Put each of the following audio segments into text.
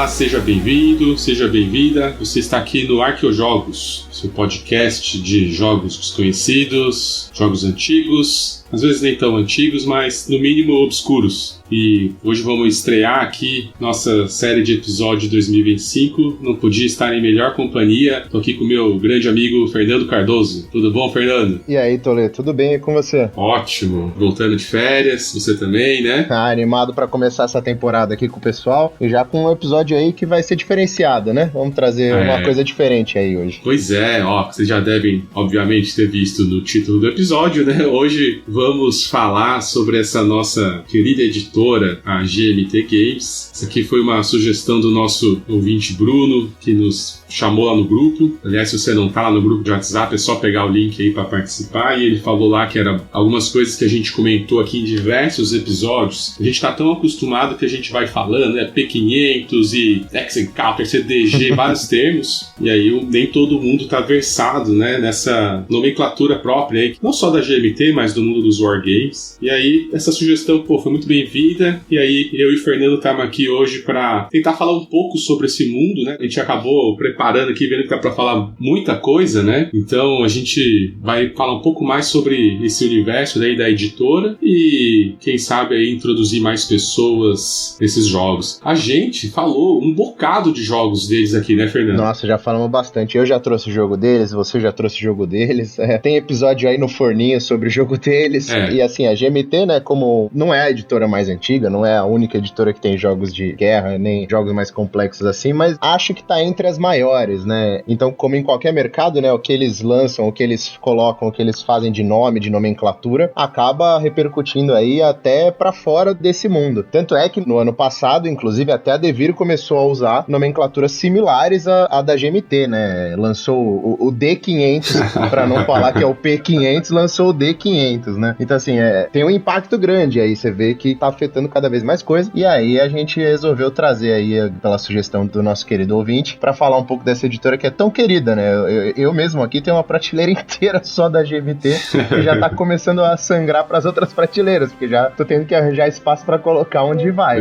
Olá, seja bem-vindo, seja bem-vinda. Você está aqui no Arqueojogos, seu podcast de jogos desconhecidos, jogos antigos, às vezes nem tão antigos, mas no mínimo obscuros. E hoje vamos estrear aqui nossa série de episódios de 2025. Não podia estar em melhor companhia. Estou aqui com o meu grande amigo Fernando Cardoso. Tudo bom, Fernando? E aí, Toledo, tudo bem? E com você? Ótimo. Voltando de férias, você também, né? Animado para começar essa temporada aqui com o pessoal. E já com um episódio aí que vai ser diferenciado, né? Vamos trazer uma coisa diferente aí hoje. Pois é, vocês já devem, obviamente, ter visto no título do episódio, né? Hoje vamos falar sobre essa nossa querida editora, a GMT Games. Essa aqui foi uma sugestão do nosso ouvinte Bruno, que nos chamou lá no grupo. Aliás, se você não tá lá no grupo de WhatsApp, é só pegar o link aí para participar. E ele falou lá que era algumas coisas que a gente comentou aqui em diversos episódios. A gente tá tão acostumado que a gente vai falando, né? P500 e X-Encounter, CDG, vários termos. E aí nem todo mundo tá versado, né? Nessa nomenclatura própria aí, não só da GMT, mas do mundo dos Wargames. E aí, essa sugestão, foi muito bem-vinda. E aí, eu e o Fernando estamos aqui hoje para tentar falar um pouco sobre esse mundo, né? A gente acabou preparando aqui, vendo que dá para falar muita coisa, né? Então, a gente vai falar um pouco mais sobre esse universo daí da editora e, quem sabe, aí introduzir mais pessoas nesses jogos. A gente falou um bocado de jogos deles aqui, né, Fernando? Nossa, já falamos bastante. Eu já trouxe o jogo deles, você já trouxe o jogo deles. Tem episódio aí no forninho sobre o jogo deles. E assim, a GMT, né, como não é a editora mais antiga, não é a única editora que tem jogos de guerra, nem jogos mais complexos assim, mas acho que tá entre as maiores, né? Então, como em qualquer mercado, né, o que eles lançam, o que eles colocam, o que eles fazem de nome, de nomenclatura, acaba repercutindo aí até pra fora desse mundo. Tanto é que no ano passado, inclusive, até a Devir começou a usar nomenclaturas similares à da GMT, né? Lançou o D500, pra não falar que é o P500, lançou o D500, né? Então, assim, tem um impacto grande aí, você vê que tá afetando cada vez mais coisa, e aí a gente resolveu trazer aí, pela sugestão do nosso querido ouvinte, pra falar um pouco dessa editora que é tão querida, né? Eu mesmo aqui tenho uma prateleira inteira só da GMT, que já tá começando a sangrar pras outras prateleiras, porque já tô tendo que arranjar espaço pra colocar onde vai.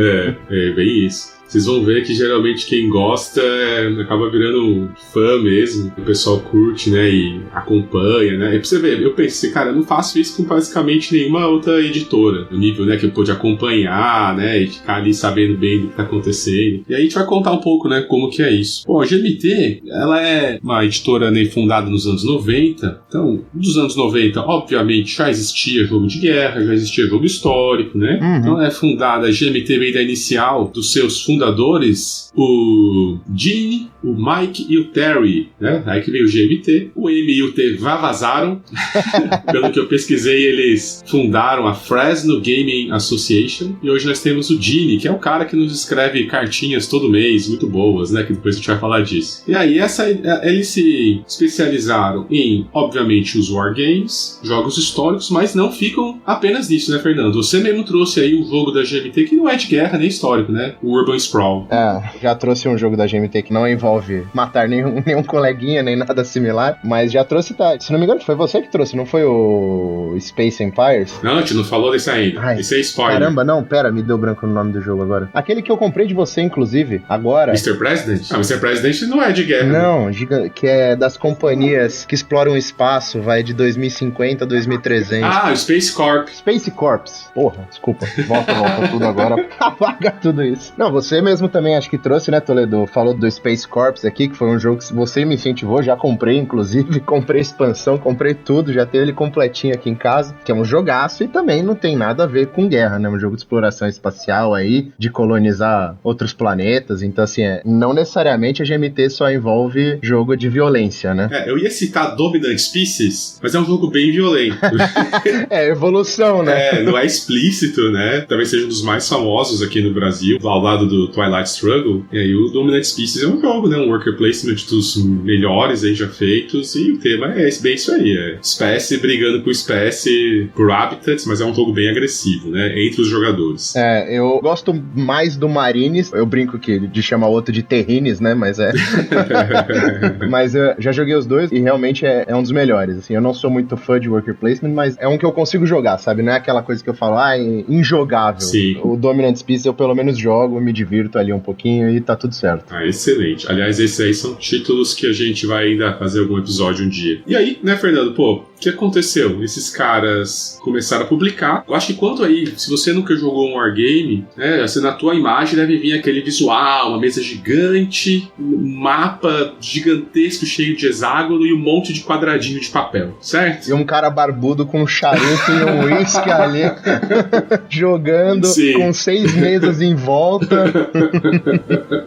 Bem isso. Vocês vão ver que geralmente quem gosta acaba virando fã mesmo, o pessoal curte, né, e acompanha, né. E pra você ver, eu pensei, cara, eu não faço isso com basicamente nenhuma outra editora, no nível, né, que eu pude acompanhar, né, e ficar ali sabendo bem do que tá acontecendo. E aí a gente vai contar um pouco, né, como que é isso. Bom, a GMT, ela é uma editora, né, fundada nos anos 90, então, dos anos 90, obviamente, já existia jogo de guerra, já existia jogo histórico, né. Então, é fundada, a GMT veio da inicial dos seus fundadores, o Gene, o Mike e o Terry, né? Aí que veio o GMT. O M e o T vazaram. Pelo que eu pesquisei, eles fundaram a Fresno Gaming Association. E hoje nós temos o Gene, que é o cara que nos escreve cartinhas todo mês, muito boas, né? Que depois a gente vai falar disso. E aí, eles se especializaram em, obviamente, os wargames, jogos históricos, mas não ficam apenas nisso, né, Fernando? Você mesmo trouxe aí um jogo da GMT que não é de guerra nem histórico, né? O Urban Sprawl. Já trouxe um jogo da GMT que não envolve matar nenhum coleguinha, nem nada similar, mas já trouxe, se não me engano, foi você que trouxe, não foi o Space Empires? Não, a gente não falou desse ainda. Esse é spoiler. Caramba, não, pera, me deu branco no nome do jogo agora. Aquele que eu comprei de você, inclusive, agora. Mr. President? Mr. President não é de guerra. Não, que é das companhias que exploram o espaço, vai de 2050 a 2300. O Space Corp. Space Corps. Porra, desculpa. Volta tudo agora. Apaga tudo isso. Não, você mesmo também acho que trouxe, né, Toledo? Falou do Space Corps aqui, que foi um jogo que você me incentivou, já comprei, inclusive, comprei expansão, comprei tudo, já tenho ele completinho aqui em casa, que é um jogaço e também não tem nada a ver com guerra, né? Um jogo de exploração espacial aí, de colonizar outros planetas, então assim, não necessariamente a GMT só envolve jogo de violência, né? Eu ia citar Dominant Species, mas é um jogo bem violento. Evolução, né? Não é explícito, né? Talvez seja um dos mais famosos aqui no Brasil, ao lado do Twilight Struggle. E aí o Dominant Species é um jogo, né? Um worker placement dos melhores aí já feitos, e o tema é bem isso aí, espécie brigando com espécie por habitats, mas é um jogo bem agressivo, né? Entre os jogadores. Eu gosto mais do Marines, eu brinco de chamar o outro de Terrines, né? Mas mas eu já joguei os dois e realmente é um dos melhores, assim, eu não sou muito fã de worker placement, mas é um que eu consigo jogar, sabe? Não é aquela coisa que eu falo, é injogável. Sim. O Dominant Species eu pelo menos jogo, me divirto divirto ali um pouquinho e tá tudo certo. Excelente. Aliás, esses aí são títulos que a gente vai ainda fazer algum episódio um dia. E aí, né, Fernando, o que aconteceu? Esses caras começaram a publicar. Eu acho que quanto aí, se você nunca jogou um wargame, né, assim, na tua imagem deve vir aquele visual, uma mesa gigante, um mapa gigantesco cheio de hexágono e um monte de quadradinho de papel, certo? E um cara barbudo com um charuto e um uísque ali jogando. Sim. Com 6 mesas em volta.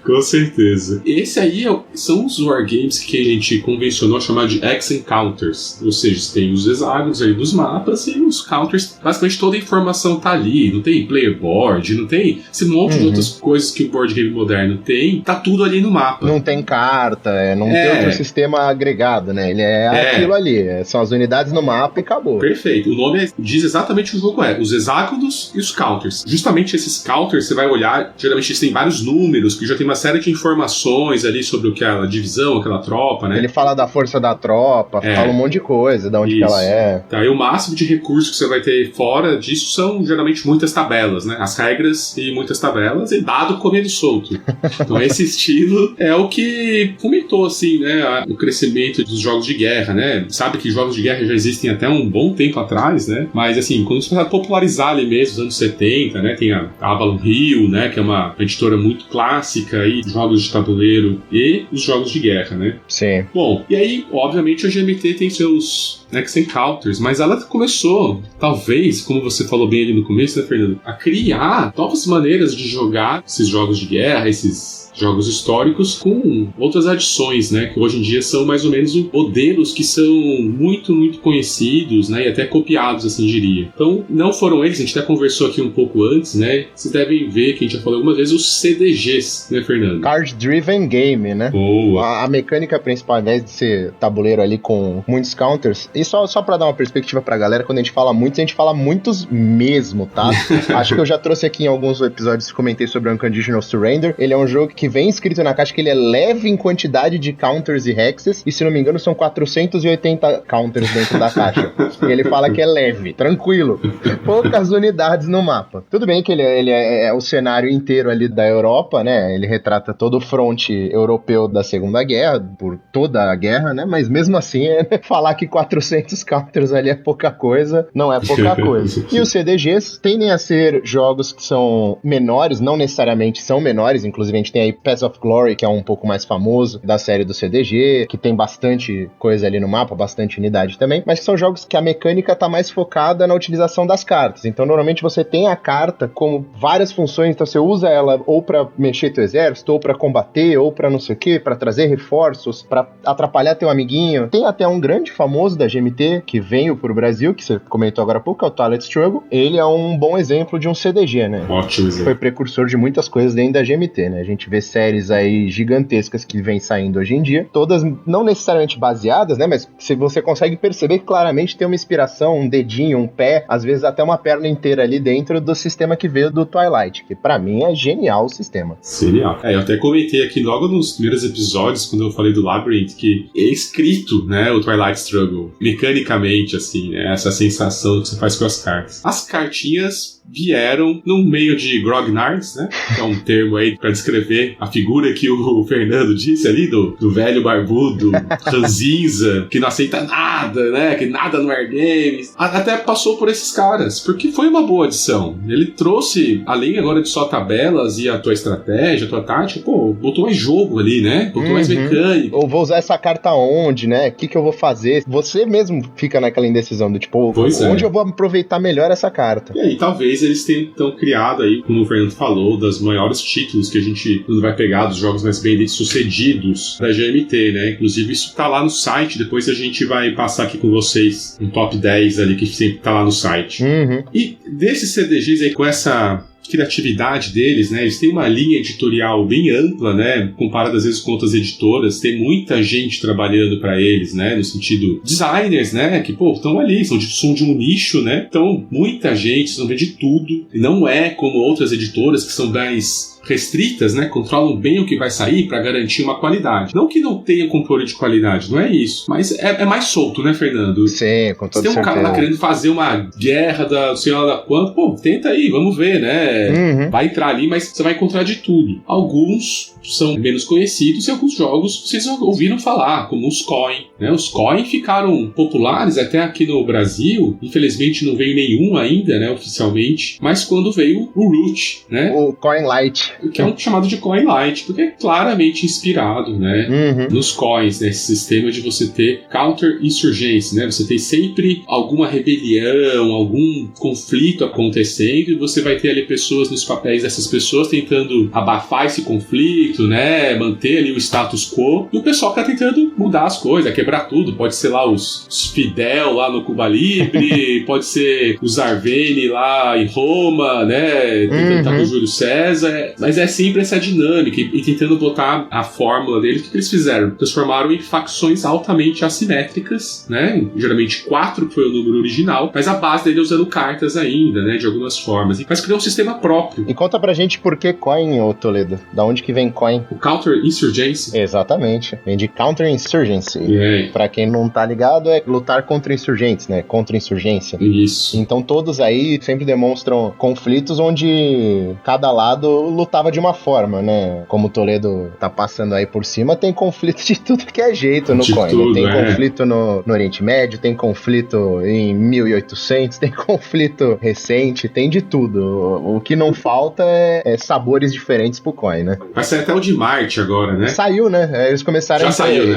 Com certeza. Esse aí são os wargames que a gente convencionou a chamar de X-Encounters. Ou seja, tem os hexágonos aí dos mapas e os counters. Basicamente toda a informação tá ali. Não tem player board, não tem esse monte de outras coisas que o board game moderno tem. Tá tudo ali no mapa. Não tem carta, não tem outro sistema agregado, né? Ele aquilo ali. São as unidades no mapa e acabou. Perfeito. O nome diz exatamente o que o jogo é. Os hexágonos e os counters. Justamente esses counters, você vai olhar, geralmente eles têm vários números, que já tem uma série de informações ali sobre aquela divisão, aquela tropa, né? Ele fala da força da tropa, fala um monte de coisa, de onde que ela é. Tá, e o máximo de recursos que você vai ter fora disso são geralmente muitas tabelas, né? As regras e muitas tabelas, e dado comendo solto. Então esse estilo é o que fomentou, assim, né, o crescimento dos jogos de guerra, né? Sabe que jogos de guerra já existem até um bom tempo atrás, né? Mas, assim, quando você vai popularizar ali mesmo, nos anos 70, né? Tem a Avalon Hill, né? Que é uma editora muito clássica aí, de jogos de tabuleiro e os jogos de guerra, né? Sim. Bom, e aí, obviamente, a GMT tem seus X-Encounters, mas ela começou, talvez, como você falou bem ali no começo, né, Fernando? A criar novas maneiras de jogar esses jogos de guerra, esses jogos históricos com outras adições, né, que hoje em dia são mais ou menos modelos que são muito, muito conhecidos, né, e até copiados, assim, diria. Então, não foram eles, a gente até conversou aqui um pouco antes, né, vocês devem ver, que a gente já falou algumas vezes, os CDGs, né, Fernando? Card Driven Game, né? Boa! A mecânica principal, ao invés de ser tabuleiro ali com muitos counters, e só pra dar uma perspectiva pra galera, quando a gente fala muitos, a gente fala muitos mesmo, tá? Acho que eu já trouxe aqui em alguns episódios, comentei sobre o Unconditional Surrender. Ele é um jogo que vem escrito na caixa que ele é leve em quantidade de counters e hexes, e se não me engano são 480 counters dentro da caixa. E ele fala que é leve, tranquilo, poucas unidades no mapa. Tudo bem que ele é o cenário inteiro ali da Europa, né? Ele retrata todo o fronte europeu da Segunda Guerra, por toda a guerra, né? Mas mesmo assim, falar que 400 counters ali é pouca coisa, não é pouca coisa. E os CDGs tendem a ser jogos que são menores, não necessariamente são menores, inclusive a gente tem aí Paths of Glory, que é um pouco mais famoso da série do CDG, que tem bastante coisa ali no mapa, bastante unidade também, mas que são jogos que a mecânica tá mais focada na utilização das cartas. Então, normalmente você tem a carta como várias funções, então você usa ela ou pra mexer teu exército, ou pra combater, ou pra não sei o que, pra trazer reforços, pra atrapalhar teu amiguinho. Tem até um grande famoso da GMT, que veio pro Brasil, que você comentou agora há pouco, é o Twilight Struggle. Ele é um bom exemplo de um CDG, né? Ótimo. Foi precursor de muitas coisas dentro da GMT, né? A gente vê séries aí gigantescas que vem saindo hoje em dia, todas não necessariamente baseadas, né, mas você consegue perceber que claramente tem uma inspiração, um dedinho, um pé, às vezes até uma perna inteira ali dentro do sistema que veio do Twilight, que pra mim é genial o sistema. Genial. Eu até comentei aqui logo nos primeiros episódios, quando eu falei do Labyrinth, que é escrito, né, o Twilight Struggle, mecanicamente, assim, né, essa sensação que você faz com as cartas. As cartinhas vieram no meio de grognards, né? Que é um termo aí pra descrever a figura que o Fernando disse ali, do velho barbudo, ranzinza, que não aceita nada, né? Que nada no Wargames. Até passou por esses caras, porque foi uma boa adição. Ele trouxe, além agora de só tabelas e a tua estratégia, a tua tática, botou mais jogo ali, né? Botou mais mecânica. Ou vou usar essa carta onde, né? O que eu vou fazer? Você mesmo fica naquela indecisão do tipo, onde eu vou aproveitar melhor essa carta? E aí, talvez eles tenham criado aí, como o Fernando falou, das maiores títulos que a gente não vai pegar, dos jogos mais bem sucedidos da GMT, né? Inclusive isso tá lá no site, depois a gente vai passar aqui com vocês um top 10 ali que sempre tá lá no site. E desses CDGs aí, com essa criatividade deles, né? Eles têm uma linha editorial bem ampla, né? Comparado às vezes com outras editoras, tem muita gente trabalhando para eles, né? No sentido designers, né? Que estão ali, são de um nicho, né? Então muita gente, vocês vão ver de tudo. E não é como outras editoras que são mais restritas, né? Controlam bem o que vai sair para garantir uma qualidade. Não que não tenha controle de qualidade, não é isso. Mas é mais solto, né, Fernando? Sim, com toda certeza. Se tem um cara lá querendo fazer uma guerra da senhora da quanto, pô, tenta aí, vamos ver, né? Vai entrar ali, mas você vai encontrar de tudo. Alguns são menos conhecidos e alguns jogos vocês ouviram falar, como os Coin, né? Os Coin ficaram populares até aqui no Brasil. Infelizmente não veio nenhum ainda, né, oficialmente. Mas quando veio o Root, né? O Coin Light. Que é um chamado de Coin Light, porque é claramente inspirado, né? Nos coins, né? Esse sistema de você ter counter-insurgência, né? Você tem sempre alguma rebelião, algum conflito acontecendo e você vai ter ali pessoas nos papéis dessas pessoas tentando abafar esse conflito, né? Manter ali o status quo. E o pessoal tá tentando mudar as coisas, quebrar tudo. Pode ser lá os Fidel lá no Cuba Libre, pode ser os Arveni lá em Roma, né? Tentando estar com o Júlio César. Mas é sempre essa dinâmica e tentando botar a fórmula deles. O que eles fizeram? Transformaram em facções altamente assimétricas, né? Geralmente 4 foi o número original, mas a base dele é usando cartas ainda, né? De algumas formas. Mas criou um sistema próprio. E conta pra gente por que Coin, ô Toledo? Da onde que vem Coin? O Counter-Insurgency. Exatamente. Vem de Counter-Insurgency. Pra quem não tá ligado, é lutar contra insurgentes, né? Contra-insurgência. Isso. Então todos aí sempre demonstram conflitos onde cada lado lutava de uma forma, né? Como o Toledo tá passando aí por cima, tem conflito de tudo que é jeito no Coin. Tudo, tem conflito no Oriente Médio, tem conflito em 1800, tem conflito recente, tem de tudo. O que não falta é sabores diferentes pro Coin, né? Vai sair até o de Marte agora, né? Saiu, né? Eles começaram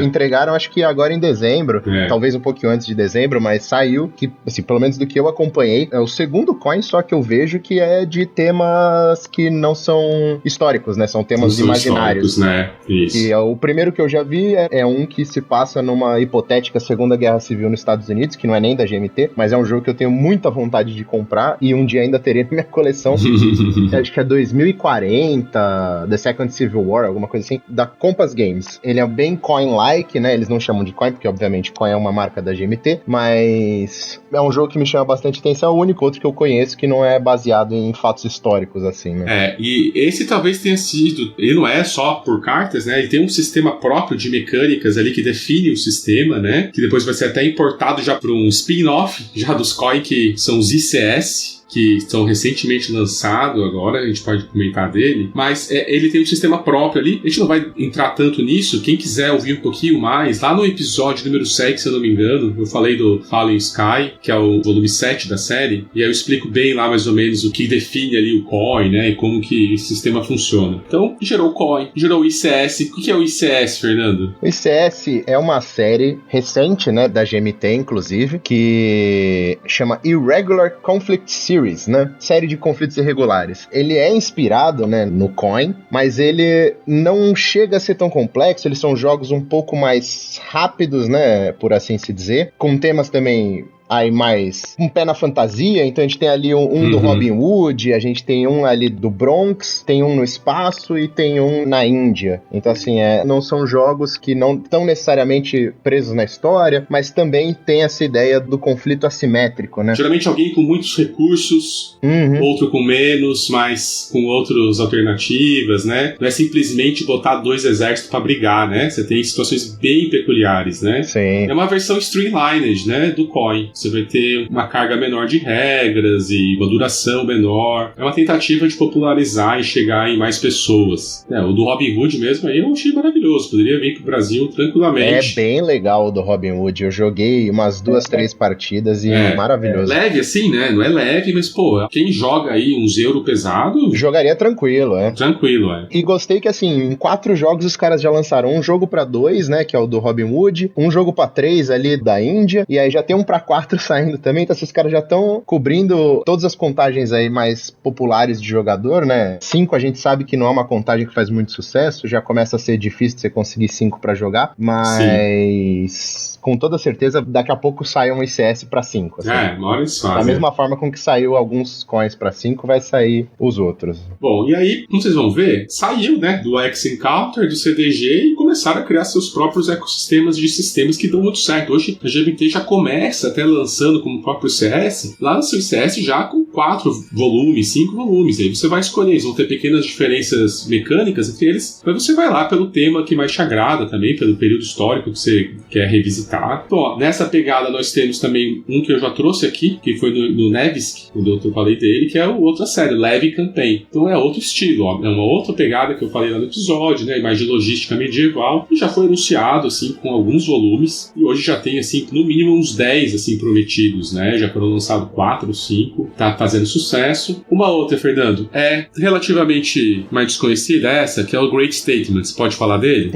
entregaram, acho que agora em dezembro, talvez um pouquinho antes de dezembro, mas saiu, que, assim, pelo menos do que eu acompanhei, é o segundo Coin só que eu vejo que é de temas que não são históricos, né? São temas imaginários. Né? Isso. E o primeiro que eu já vi é um que se passa numa hipotética Segunda Guerra Civil nos Estados Unidos, que não é nem da GMT, mas é um jogo que eu tenho muita vontade de comprar e um dia ainda teria na minha coleção. Acho que é 2040, The Second Civil War, alguma coisa assim, da Compass Games. Ele é bem coin-like, né? Eles não chamam de coin, porque obviamente coin é uma marca da GMT, mas é um jogo que me chama bastante atenção, é o único outro que eu conheço que não é baseado em fatos históricos, assim, né? E esse talvez tenha sido, ele não é só por cartas, né? Ele tem um sistema próprio de mecânicas ali que define o sistema, né? Que depois vai ser até importado já para um spin-off já dos coin, que são os ICS, que estão recentemente lançados agora, a gente pode comentar dele, mas ele tem um sistema próprio ali, a gente não vai entrar tanto nisso, quem quiser ouvir um pouquinho mais, lá no episódio número 7, se eu não me engano, eu falei do Fallen Sky, que é o volume 7 da série, e aí eu explico bem lá mais ou menos o que define ali o coin, né, e como que esse sistema funciona. Então, gerou o coin, gerou o ICS. O que é o ICS, Fernando? O ICS é uma série recente, né, da GMT, inclusive, que chama Irregular Conflict Series, né? Série de conflitos irregulares. Ele é inspirado, né, no Coin, mas ele não chega a ser tão complexo, eles são jogos um pouco mais rápidos, né, por assim se dizer, com temas também aí mais um pé na fantasia, então a gente tem ali um do Robin Hood, a gente tem um ali do Bronx, tem um no espaço e tem um na Índia. Então assim, não são jogos que não estão necessariamente presos na história, mas também tem essa ideia do conflito assimétrico, né? Geralmente alguém com muitos recursos, outro com menos, mas com outras alternativas, né? Não é simplesmente botar 2 exércitos pra brigar, né? Você tem situações bem peculiares, né? Sim. É uma versão streamlined, né, do Coin. Você vai ter uma carga menor de regras e uma duração menor. É uma tentativa de popularizar e chegar em mais pessoas. O do Robin Hood mesmo aí eu achei maravilhoso. Poderia vir pro Brasil tranquilamente. É bem legal o do Robin Hood. Eu joguei umas 2, 3 partidas e maravilhoso. Leve assim, né? Não é leve, mas pô, quem joga aí uns euro pesado... Jogaria tranquilo, Tranquilo, E gostei que assim, em 4 jogos os caras já lançaram um jogo pra 2, né? Que é o do Robin Hood. Um jogo pra 3 ali da Índia. E aí já tem um pra 4 saindo também, então esses caras já estão cobrindo todas as contagens aí mais populares de jogador, né? 5 a gente sabe que não é uma contagem que faz muito sucesso, já começa a ser difícil você conseguir 5 pra jogar, mas... Sim. Com toda certeza, daqui a pouco sai um ICS pra 5. Assim. Uma hora eles fazem. Da mesma forma com que saiu alguns coins pra 5, vai sair os outros. Bom, e aí, como vocês vão ver, saiu, né, do X-Encounter, do CDG e começaram a criar seus próprios ecossistemas de sistemas que dão muito certo. Hoje, a GMT já começa até lançando como próprio CS, lança o ICS já com 4 volumes, 5 volumes. Aí você vai escolher, eles vão ter pequenas diferenças mecânicas entre eles, mas você vai lá pelo tema que mais te agrada também, pelo período histórico que você quer revisitar. Então, ó, nessa pegada nós temos também um que eu já trouxe aqui, que foi no Nevsky, quando eu falei dele, que é outra série, Leve Campaign. Então é outro estilo, ó, é uma outra pegada que eu falei lá no episódio, né, mais de logística medieval, e já foi anunciado, assim, com alguns volumes, e hoje já tem, assim, no mínimo uns 10, assim, prometidos, né, já foram lançados 4 ou 5, tá fazendo sucesso. Uma outra, Fernando, é relativamente mais desconhecida essa, que é o Great Statement. Você pode falar dele?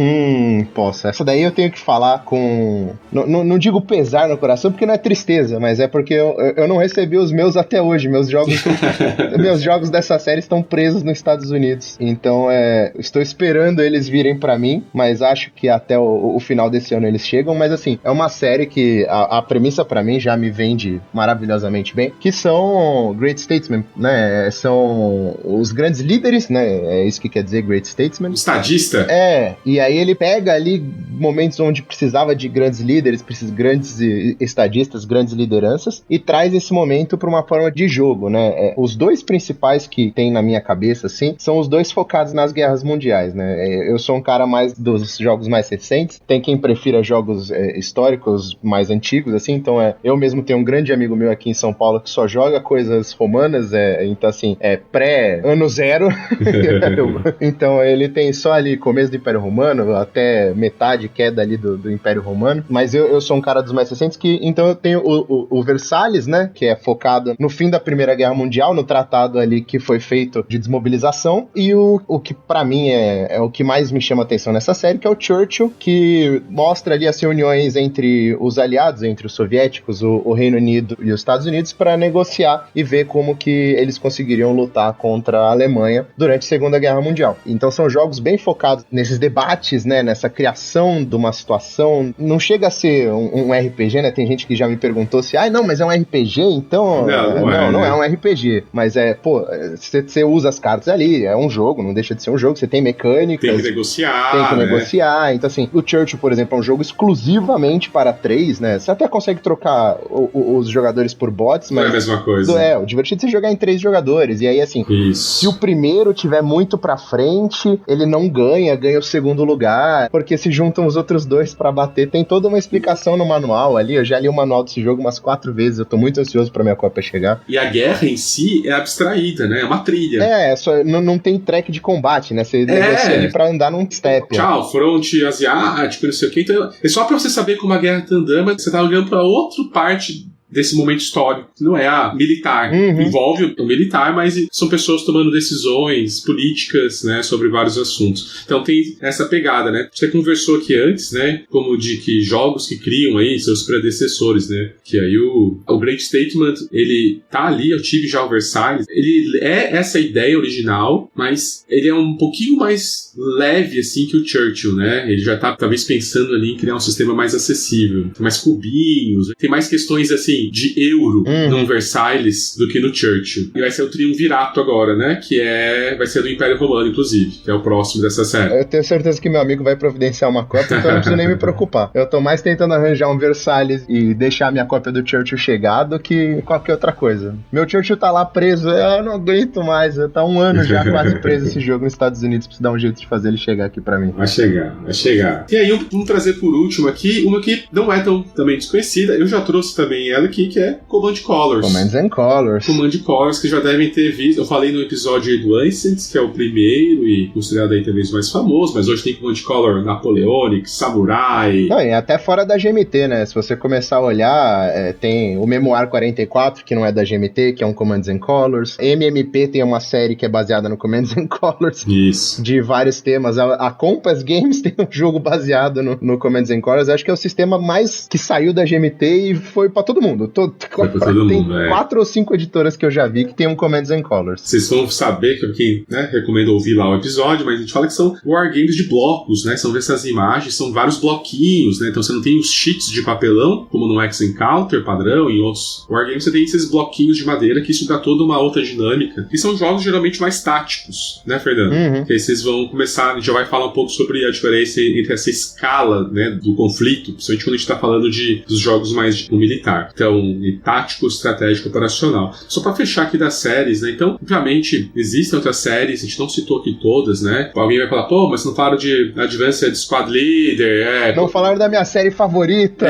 Posso. Essa daí eu tenho que falar com... Não digo pesar no coração, porque não é tristeza, mas é porque eu não recebi os meus até hoje. Meus jogos dessa série estão presos nos Estados Unidos. Então, estou esperando eles virem pra mim, mas acho que até o final desse ano eles chegam. Mas assim, é uma série que a premissa pra mim já me vende maravilhosamente bem, que são Great Statesmen, né? São os grandes líderes, né? É isso que quer dizer Great Statesmen. Estadista? E aí ele pega ali momentos onde precisava de grandes líderes, grandes estadistas, grandes lideranças, e traz esse momento para uma forma de jogo, né? Os dois principais que tem na minha cabeça, assim, são os dois focados nas guerras mundiais, né? Eu sou um cara mais dos jogos mais recentes, tem quem prefira jogos históricos mais antigos, assim, então eu mesmo tenho um grande amigo meu aqui em São Paulo que só joga coisas romanas, então assim, pré-ano zero, então ele tem só ali começo do Império Romano, até metade, queda ali do Império Romano, mas eu sou um cara dos mais recentes, então eu tenho o Versalhes, né, que é focado no fim da Primeira Guerra Mundial, no tratado ali que foi feito de desmobilização, e o que pra mim é o que mais me chama atenção nessa série, que é o Churchill, que mostra ali as reuniões entre os aliados, entre os soviéticos, o Reino Unido e os Estados Unidos, para negociar e ver como que eles conseguiriam lutar contra a Alemanha durante a Segunda Guerra Mundial. Então são jogos bem focados nesses debates, né, nessa criação de uma situação. Não chega a ser um RPG, né? Tem gente que já me perguntou se, não, mas é um RPG, então... Não é um RPG. Mas você usa as cartas ali, é um jogo, não deixa de ser um jogo, você tem mecânicas. Tem que negociar. Então, assim, o Churchill, por exemplo, é um jogo exclusivamente para 3, né? Você até consegue trocar os jogadores por bots, mas... Não é a mesma coisa. O divertido é você jogar em 3 jogadores. E aí, assim, se o primeiro tiver muito pra frente, ele não ganha o segundo lugar, porque se juntam os outros dois pra bater. Tem toda uma explicação no manual ali. Eu já li o manual desse jogo umas 4 vezes. Eu tô muito ansioso pra minha cópia chegar. E a guerra em si é abstraída, né? É uma trilha. Só não tem track de combate, né? Você negocia ali pra andar num step. Tchau, fronte asiático, não sei o que. Então, é só pra você saber como a guerra tá andando, você tá olhando pra outra parte desse momento histórico, que não é a militar. Envolve o militar, mas são pessoas tomando decisões políticas, né, sobre vários assuntos. Então tem essa pegada, né? Você conversou aqui antes, né, como de que jogos que criam aí seus predecessores, né, que aí o Great Statement, ele tá ali, eu tive já o Versailles, ele é essa ideia original, mas ele é um pouquinho mais leve, assim, que o Churchill, né? Ele já tá, talvez, pensando ali em criar um sistema mais acessível. Tem mais cubinhos, tem mais questões, assim, de euro no Versailles do que no Churchill. E vai ser o Triunvirato agora, né? Que vai ser do Império Romano, inclusive, que é o próximo dessa série. Eu tenho certeza que meu amigo vai providenciar uma cópia, então eu não preciso nem me preocupar. Eu tô mais tentando arranjar um Versailles e deixar a minha cópia do Churchill chegar do que qualquer outra coisa. Meu Churchill tá lá preso, eu não aguento mais. Tá 1 ano já quase preso esse jogo nos Estados Unidos. Preciso dar um jeito de fazer ele chegar aqui pra mim. Vai chegar. E aí, vamos trazer por último aqui, uma que não é tão também desconhecida. Eu já trouxe também ela aqui, que é Command Colors. Command Colors, que já devem ter visto. Eu falei no episódio do Ancients, que é o primeiro e considerado aí talvez o mais famoso, mas hoje tem Command Color Napoleonic, Samurai. Não, e até fora da GMT, né? Se você começar a olhar, tem o Memoir 44, que não é da GMT, que é um Commands and Colors. MMP tem uma série que é baseada no Commands and Colors. Isso. De vários temas. A Compass Games tem um jogo baseado no Commands and Colors. Acho que é o sistema mais que saiu da GMT e foi pra todo mundo. Tem 4 ou 5 editoras que eu já vi que tem um Commands and Colors. Vocês vão saber, que né, recomendo ouvir lá o episódio, mas a gente fala que são wargames de blocos, né? São essas imagens, são vários bloquinhos, né? Então você não tem os sheets de papelão, como no X-Encounter padrão e em outros wargames, você tem esses bloquinhos de madeira, que isso dá toda uma outra dinâmica. E são jogos geralmente mais táticos, né, Fernando? Que aí vocês vão começar, a gente já vai falar um pouco sobre a diferença entre essa escala, né, do conflito, principalmente quando a gente tá falando dos jogos mais militar. Então, Então, tático, estratégico, operacional. Só para fechar aqui das séries, né? Então, obviamente, existem outras séries, a gente não citou aqui todas, né? Alguém vai falar, pô, mas não falaram de Advanced Squad Leader, não falaram da minha série favorita.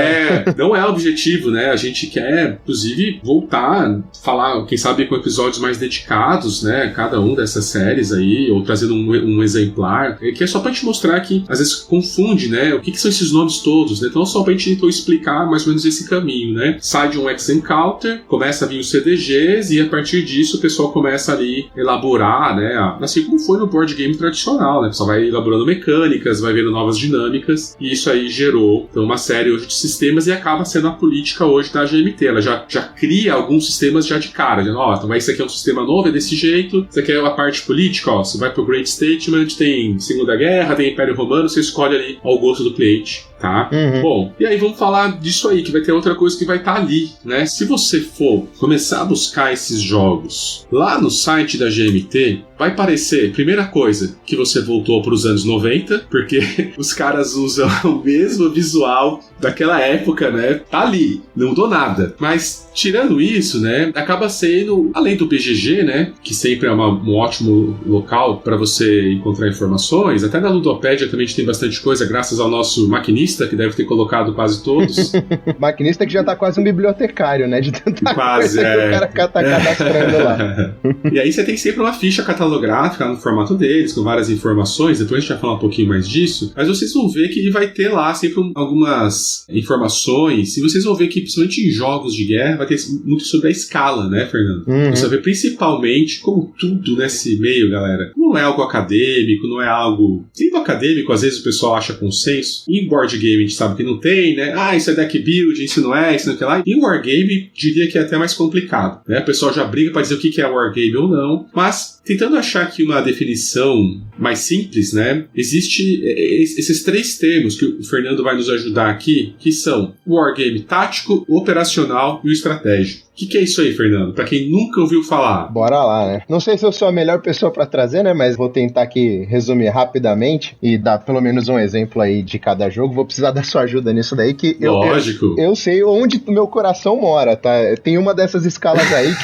Não é o objetivo, né? A gente quer, inclusive, voltar, falar, quem sabe, com episódios mais dedicados, né? Cada um dessas séries aí, ou trazendo um exemplar, que é só pra gente mostrar que, às vezes, confunde, né? O que são esses nomes todos, né? Então, só pra gente explicar mais ou menos esse caminho, né? Sai de um X-Encounter, começa a vir os CDGs, e a partir disso o pessoal começa ali a elaborar, né? Assim como foi no board game tradicional, né? O pessoal vai elaborando mecânicas, vai vendo novas dinâmicas, e isso aí gerou, então, uma série hoje de sistemas, e acaba sendo a política hoje da GMT. Ela já cria alguns sistemas já de cara, então esse aqui é um sistema novo, é desse jeito, isso aqui é a parte política, ó, você vai pro Great Statement, tem Segunda Guerra, tem Império Romano, você escolhe ali ao gosto do cliente, tá? Bom, e aí vamos falar disso aí, que vai ter outra coisa que vai estar ali, né? Se você for começar a buscar esses jogos lá no site da GMT, vai parecer, primeira coisa, que você voltou para os anos 90, porque os caras usam o mesmo visual daquela época, né? Tá ali, não mudou nada. Mas, tirando isso, né? Acaba sendo, além do BGG, né? Que sempre é um ótimo local para você encontrar informações. Até na Ludopédia também a gente tem bastante coisa, graças ao nosso maquinista, que deve ter colocado quase todos. Maquinista que já tá quase um bibliotecário, né? De tanta quase, coisa que o cara tá cadastrando lá. E aí você tem sempre uma ficha catalográfica no formato deles, com várias informações. Depois a gente vai falar um pouquinho mais disso. Mas vocês vão ver que vai ter lá sempre algumas informações. E vocês vão ver que, principalmente em jogos de guerra, vai ter muito sobre a escala, né, Fernando? Você vê principalmente, como tudo nesse meio, galera, não é algo acadêmico, não é algo... Sendo acadêmico, às vezes o pessoal acha consenso. Em board game a gente sabe que não tem, né? Isso é deck build, isso não é, isso não é que lá. Em wargame, diria que é até mais complicado, né? O pessoal já briga pra dizer o que é wargame ou não. Mas, tentando achar aqui uma definição mais simples, né? Existe esses três termos que o Fernando vai nos ajudar aqui, que são o wargame tático, o operacional e o estratégico. O que é isso aí, Fernando? Pra quem nunca ouviu falar. Bora lá, né? Não sei se eu sou a melhor pessoa pra trazer, né? Mas vou tentar aqui resumir rapidamente e dar pelo menos um exemplo aí de cada jogo. Vou precisar da sua ajuda nisso daí, que lógico. Eu sei onde o meu coração mora, tá? Tem uma dessas escalas aí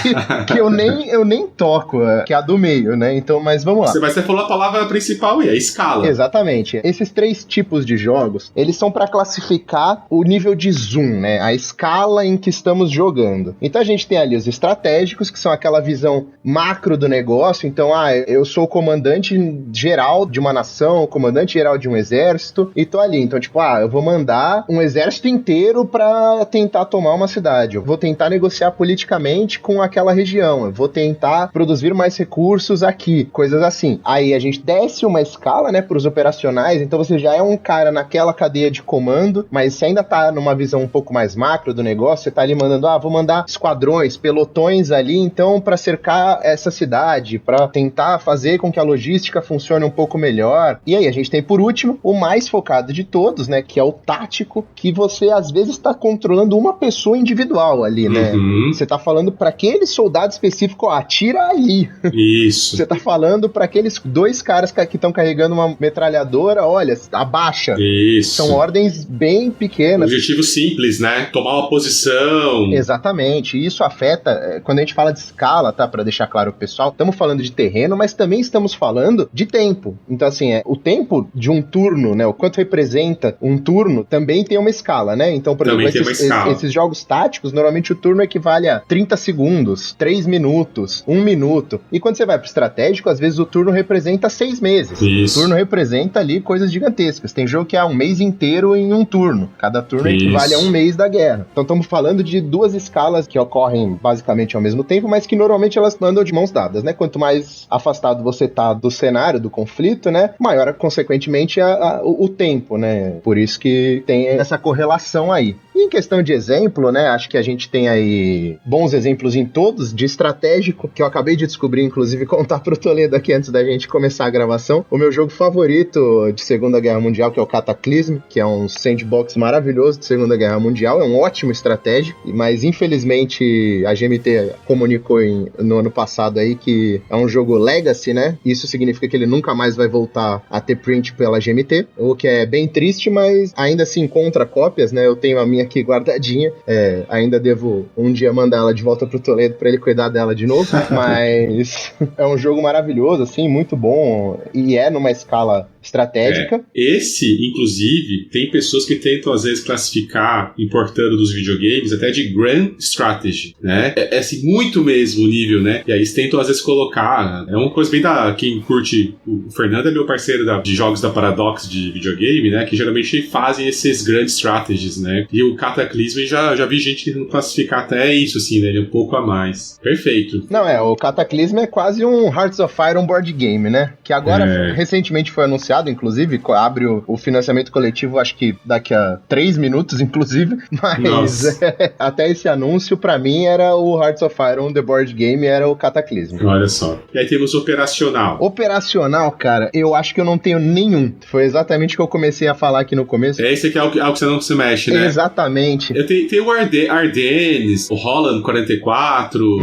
que eu nem toco, que é a do meio, né? Então, mas vamos lá. Você falou a palavra principal aí, a escala. Exatamente. Esses três tipos de jogos, eles são pra classificar o nível de zoom, né? A escala em que estamos jogando. Então, a gente tem ali os estratégicos, que são aquela visão macro do negócio. Então, eu sou o comandante geral de uma nação, o comandante geral de um exército, e tô ali. Então, tipo, eu vou mandar um exército inteiro pra tentar tomar uma cidade. Eu vou tentar negociar politicamente com aquela região. Eu vou tentar produzir mais recursos aqui. Coisas assim. Aí a gente desce uma escala, né, pros operacionais. Então, você já é um cara naquela cadeia de comando, mas você ainda tá numa visão um pouco mais macro do negócio. Você tá ali mandando, vou mandar esquadrões, pelotões ali, então, para cercar essa cidade, para tentar fazer com que a logística funcione um pouco melhor. E aí, a gente tem, por último, o mais focado de todos, né, que é o tático, que você, às vezes, está controlando uma pessoa individual ali, né? Você tá falando para aquele soldado específico, atira ali. Isso. Você tá falando para aqueles dois caras que estão carregando uma metralhadora, olha, abaixa. Isso. São ordens bem pequenas. Objetivo simples, né? Tomar uma posição. Exatamente. Isso afeta, quando a gente fala de escala, tá? Pra deixar claro pro pessoal, estamos falando de terreno, mas também estamos falando de tempo. Então, assim, o tempo de um turno, né? O quanto representa um turno, também tem uma escala, né? Então, por exemplo, esses jogos táticos, normalmente o turno equivale a 30 segundos, 3 minutos, 1 minuto. E quando você vai pro estratégico, às vezes o turno representa 6 meses. Isso. O turno representa ali coisas gigantescas. Tem jogo que é um mês inteiro em um turno. Cada turno equivale a um mês da guerra. Então, estamos falando de duas escalas que ocorrem basicamente ao mesmo tempo, mas que normalmente elas andam de mãos dadas, né? Quanto mais afastado você tá do cenário, do conflito, né? Maior, consequentemente, o tempo, né? Por isso que tem essa correlação aí. E em questão de exemplo, né? Acho que a gente tem aí bons exemplos em todos, de estratégico, que eu acabei de descobrir, inclusive, contar pro Toledo aqui antes da gente começar a gravação. O meu jogo favorito de Segunda Guerra Mundial, que é o Cataclysm, que é um sandbox maravilhoso de Segunda Guerra Mundial, é um ótimo estratégico, mas infelizmente a GMT comunicou no ano passado aí que é um jogo Legacy, né? Isso significa que ele nunca mais vai voltar a ter print pela GMT, o que é bem triste, mas ainda se encontra cópias, né? Eu tenho a minha aqui guardadinha, ainda devo um dia mandar ela de volta pro Toledo pra ele cuidar dela de novo, mas é um jogo maravilhoso, assim, muito bom, e numa escala estratégica. Esse, inclusive, tem pessoas que tentam às vezes classificar, importando dos videogames, até de Grand Strategy, né? É assim, muito mesmo o nível, né? E aí eles tentam às vezes colocar, é uma coisa bem quem curte, o Fernando é meu parceiro de jogos da Paradox de videogame, né? Que geralmente fazem esses Grand Strategies, né? E o Cataclysm já vi gente tentando classificar até isso, assim, né? Ele é um pouco a mais. Perfeito. Não, o Cataclysm é quase um Hearts of Iron board game, né? Que agora, recentemente foi anunciado, inclusive, abre o financiamento coletivo, acho que daqui a 3 minutos, inclusive, mas até esse anúncio, pra mim, era o Hearts of Iron, The Board Game, era o Cataclysm. Olha só. E aí temos Operacional. Operacional, cara, eu acho que eu não tenho nenhum. Foi exatamente o que eu comecei a falar aqui no começo. Esse aqui é o que você não se mexe, né? Exatamente. Eu tenho o Ardennes, o Holland 44,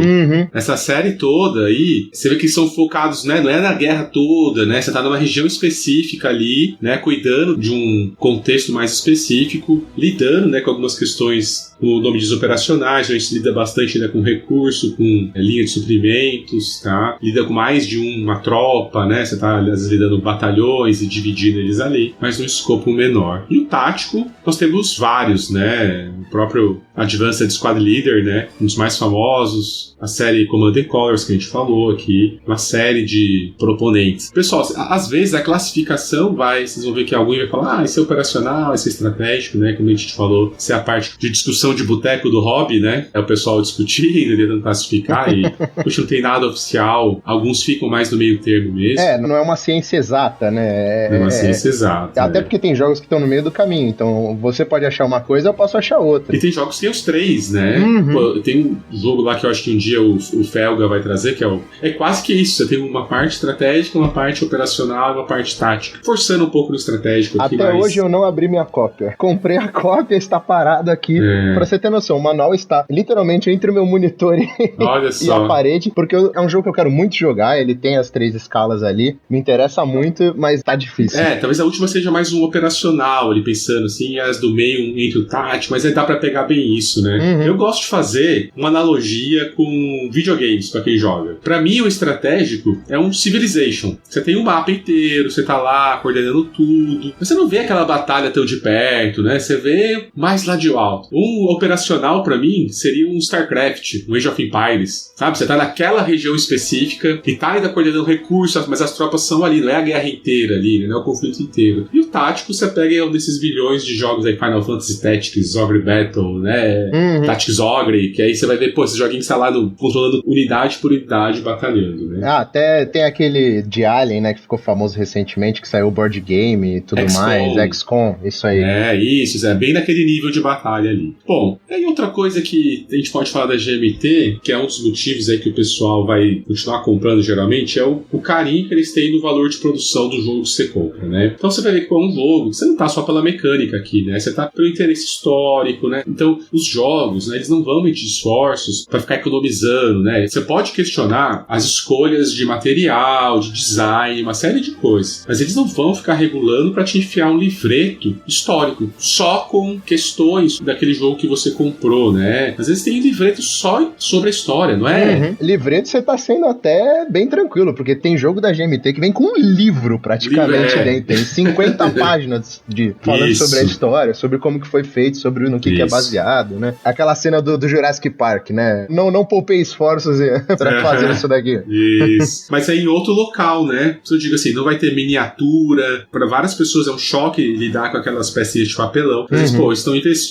essa série toda aí, você vê que são focados, né? Não é na guerra toda, né? Você tá numa região específica ali, né? Cuidando de um contexto mais específico, lidando, né, com algumas questões, o nome diz operacionais, a gente lida bastante, né, com recurso, com linha de suprimentos, tá? Lida com mais de uma tropa, né? Você tá, às vezes, lidando batalhões e dividindo eles ali, mas num escopo menor. E o tático, nós temos vários, né? O próprio Advanced Squad Leader, né? Um dos mais famosos, a série Command & Colors, que a gente falou aqui, uma série de proponentes. Pessoal, às vezes a classificação vocês vão ver que alguém vai falar, esse é operacional, esse é estratégico, né? Como a gente falou, essa é a parte de discussão de boteco do hobby, né? É o pessoal discutindo, tentando classificar e, puxa, não tem nada oficial. Alguns ficam mais no meio termo mesmo. Não é uma ciência exata, né? Não é uma ciência exata. Até porque tem jogos que estão no meio do caminho, então você pode achar uma coisa, eu posso achar outra. E tem jogos que tem os três, né? Pô, tem um jogo lá que eu acho que um dia o Felga vai trazer, que é quase que isso. Você tem uma parte estratégica, uma parte operacional e uma parte tática. Forçando um pouco no estratégico aqui. Até hoje eu não abri minha cópia. Comprei a cópia, está parado aqui. Pra você ter noção, o manual está literalmente entre o meu monitor e a parede, porque é um jogo que eu quero muito jogar, ele tem as 3 escalas ali, me interessa muito, mas tá difícil. Talvez a última seja mais um operacional, ali pensando assim, e as do meio entre o tático, mas aí dá pra pegar bem isso, né? Eu gosto de fazer uma analogia com videogames, pra quem joga. Pra mim, o estratégico é um Civilization. Você tem um mapa inteiro, você tá lá coordenando tudo, você não vê aquela batalha tão de perto, né? Você vê mais lá de alto. Um operacional, pra mim, seria um StarCraft, um Age of Empires, sabe? Você tá naquela região específica e tá ainda coordenando recursos, mas as tropas são ali, não é a guerra inteira ali, né? Não é o conflito inteiro. E o tático, você pega um desses bilhões de jogos aí, Final Fantasy Tactics, Ogre Battle, né? Tactics Ogre, que aí você vai ver, esses joguinhos tá lá controlando unidade por unidade, batalhando, né? Até tem aquele de Alien, né? Que ficou famoso recentemente, que saiu o board game e tudo mais. XCOM, isso aí. Isso é bem naquele nível de batalha ali. Bom, e outra coisa que a gente pode falar da GMT, que é um dos motivos aí que o pessoal vai continuar comprando geralmente, é o carinho que eles têm no valor de produção do jogo que você compra, né? Então você vai ver que é um jogo, você não tá só pela mecânica aqui, né? Você tá pelo interesse histórico, né? Então, os jogos, né? Eles não vão medir esforços pra ficar economizando, né? Você pode questionar as escolhas de material, de design, uma série de coisas, mas eles não vão ficar regulando pra te enfiar um livreto histórico, só com questões daquele jogo que você comprou, né? Às vezes tem livreto só sobre a história, não é? Livreto você tá sendo até bem tranquilo, porque tem jogo da GMT que vem com um livro praticamente dentro. Tem 50 páginas falando sobre a história, sobre como que foi feito, sobre no que é baseado, né? Aquela cena do Jurassic Park, né? Não poupei esforços pra fazer isso daqui. Isso. Mas é em outro local, né? Se eu digo assim, não vai ter miniatura, pra várias pessoas é um choque lidar com aquelas pecinhas de papelão. Mas,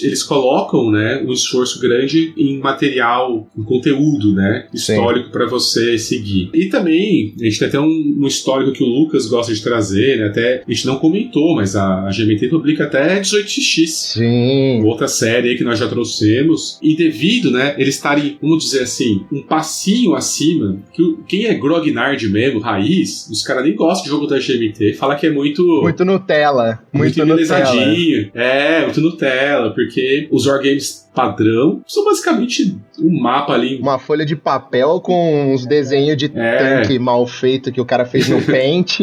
eles colocam, né, um esforço grande em material, em conteúdo, né, histórico para você seguir. E também, a gente tem até um histórico que o Lucas gosta de trazer, né, até a gente não comentou, mas a GMT publica até 18x. Sim. Outra série aí que nós já trouxemos. E devido, né, eles estarem, vamos dizer assim, um passinho acima, que quem é grognard mesmo, raiz, os caras nem gostam de jogo da GMT, fala que é muito Nutella. Muito embelezadinho. Muito Nutella, porque os wargames padrão são basicamente um mapa ali. Uma folha de papel com uns desenhos de tanque mal feito que o cara fez no Paint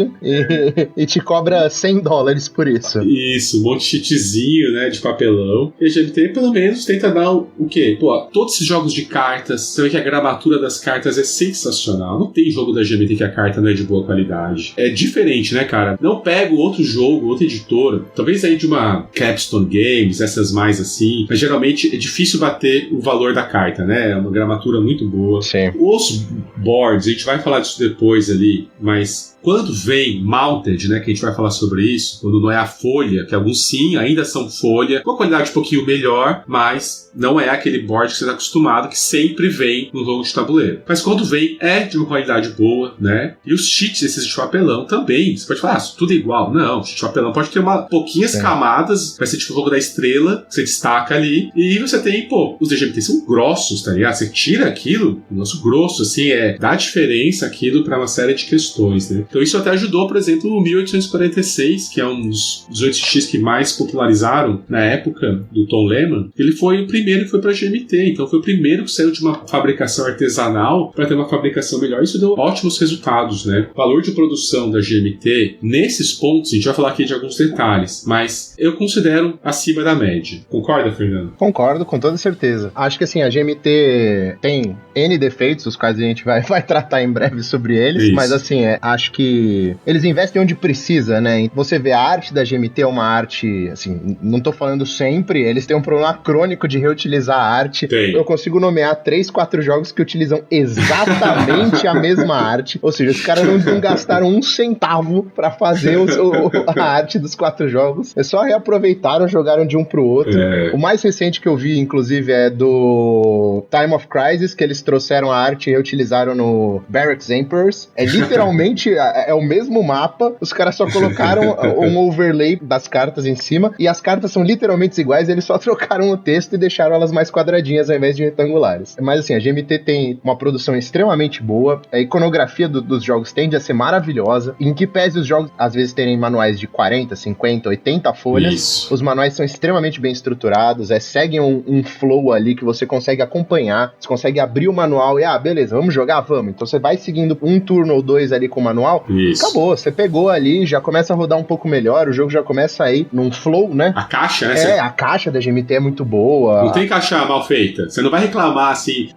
e te cobra $100 por isso. Isso, um monte de cheatzinho, né, de papelão. E a GMT, pelo menos, tenta dar o quê? Pô, todos esses jogos de cartas, você vê que a gramatura das cartas é sensacional. Não tem jogo da GMT que a carta não é de boa qualidade. É diferente, né, cara? Não pego outro jogo, outra editora, talvez aí de uma Capstone Games, essas mais assim, mas geralmente é difícil bater o valor da carta, né? É uma gramatura muito boa. Sim. Os boards, a gente vai falar disso depois ali, mas quando vem mounted, né, que a gente vai falar sobre isso, quando não é a folha, que alguns sim, ainda são folha, com a qualidade um pouquinho melhor, mas não é aquele board que você está acostumado, que sempre vem no jogo de tabuleiro. Mas quando vem, é de uma qualidade boa, né? E os cheats, esses de papelão também, você pode falar, tudo igual. Não, cheat de papelão pode ter pouquinhas camadas, vai ser tipo o jogo da estrela, que você destaca ali, e você tem, os DGMT são grossos, tá ligado? Você tira aquilo, o nosso grosso, assim, dá diferença aquilo para uma série de questões, né? Então isso até ajudou, por exemplo, o 1846, que é um dos 18x que mais popularizaram na época do Tom Lehman. Ele foi o primeiro que foi para GMT, então foi o primeiro que saiu de uma fabricação artesanal para ter uma fabricação melhor. Isso deu ótimos resultados, né? O valor de produção da GMT, nesses pontos, a gente vai falar aqui de alguns detalhes, mas eu considero acima da média. Concorda, Fernando? Concordo, com toda certeza. Acho que assim, a GMT tem N defeitos, os quais a gente vai tratar em breve sobre eles, mas assim, acho que eles investem onde precisa, né? Você vê a arte da GMT é uma arte, assim, não tô falando sempre, eles têm um problema crônico de reutilizar a arte. Eu consigo nomear 3, 4 jogos que utilizam exatamente a mesma arte, ou seja, os caras não gastaram um centavo pra fazer a arte dos 4 jogos, só reaproveitaram, jogaram de um pro outro. O mais recente que eu vi, inclusive, é do Time of Crisis, que eles trouxeram a arte e reutilizaram no Barracks Emperors. É literalmente é o mesmo mapa, os caras só colocaram um overlay das cartas em cima, e as cartas são literalmente iguais, eles só trocaram o texto e deixaram elas mais quadradinhas ao invés de retangulares. Mas assim, a GMT tem uma produção extremamente boa, a iconografia dos jogos tende a ser maravilhosa, em que pese os jogos às vezes terem manuais de 40, 50, 80 folhas, os manuais são extremamente bem estruturados, seguem um flow ali que você consegue acompanhar, você consegue abrir o manual e, beleza, vamos jogar? Vamos. Então você vai seguindo um turno ou 2 ali com o manual, acabou, você pegou ali, já começa a rodar um pouco melhor, o jogo já começa a ir num flow, né? A caixa, né? A caixa da GMT é muito boa. Não tem caixa mal feita. Você não vai reclamar assim,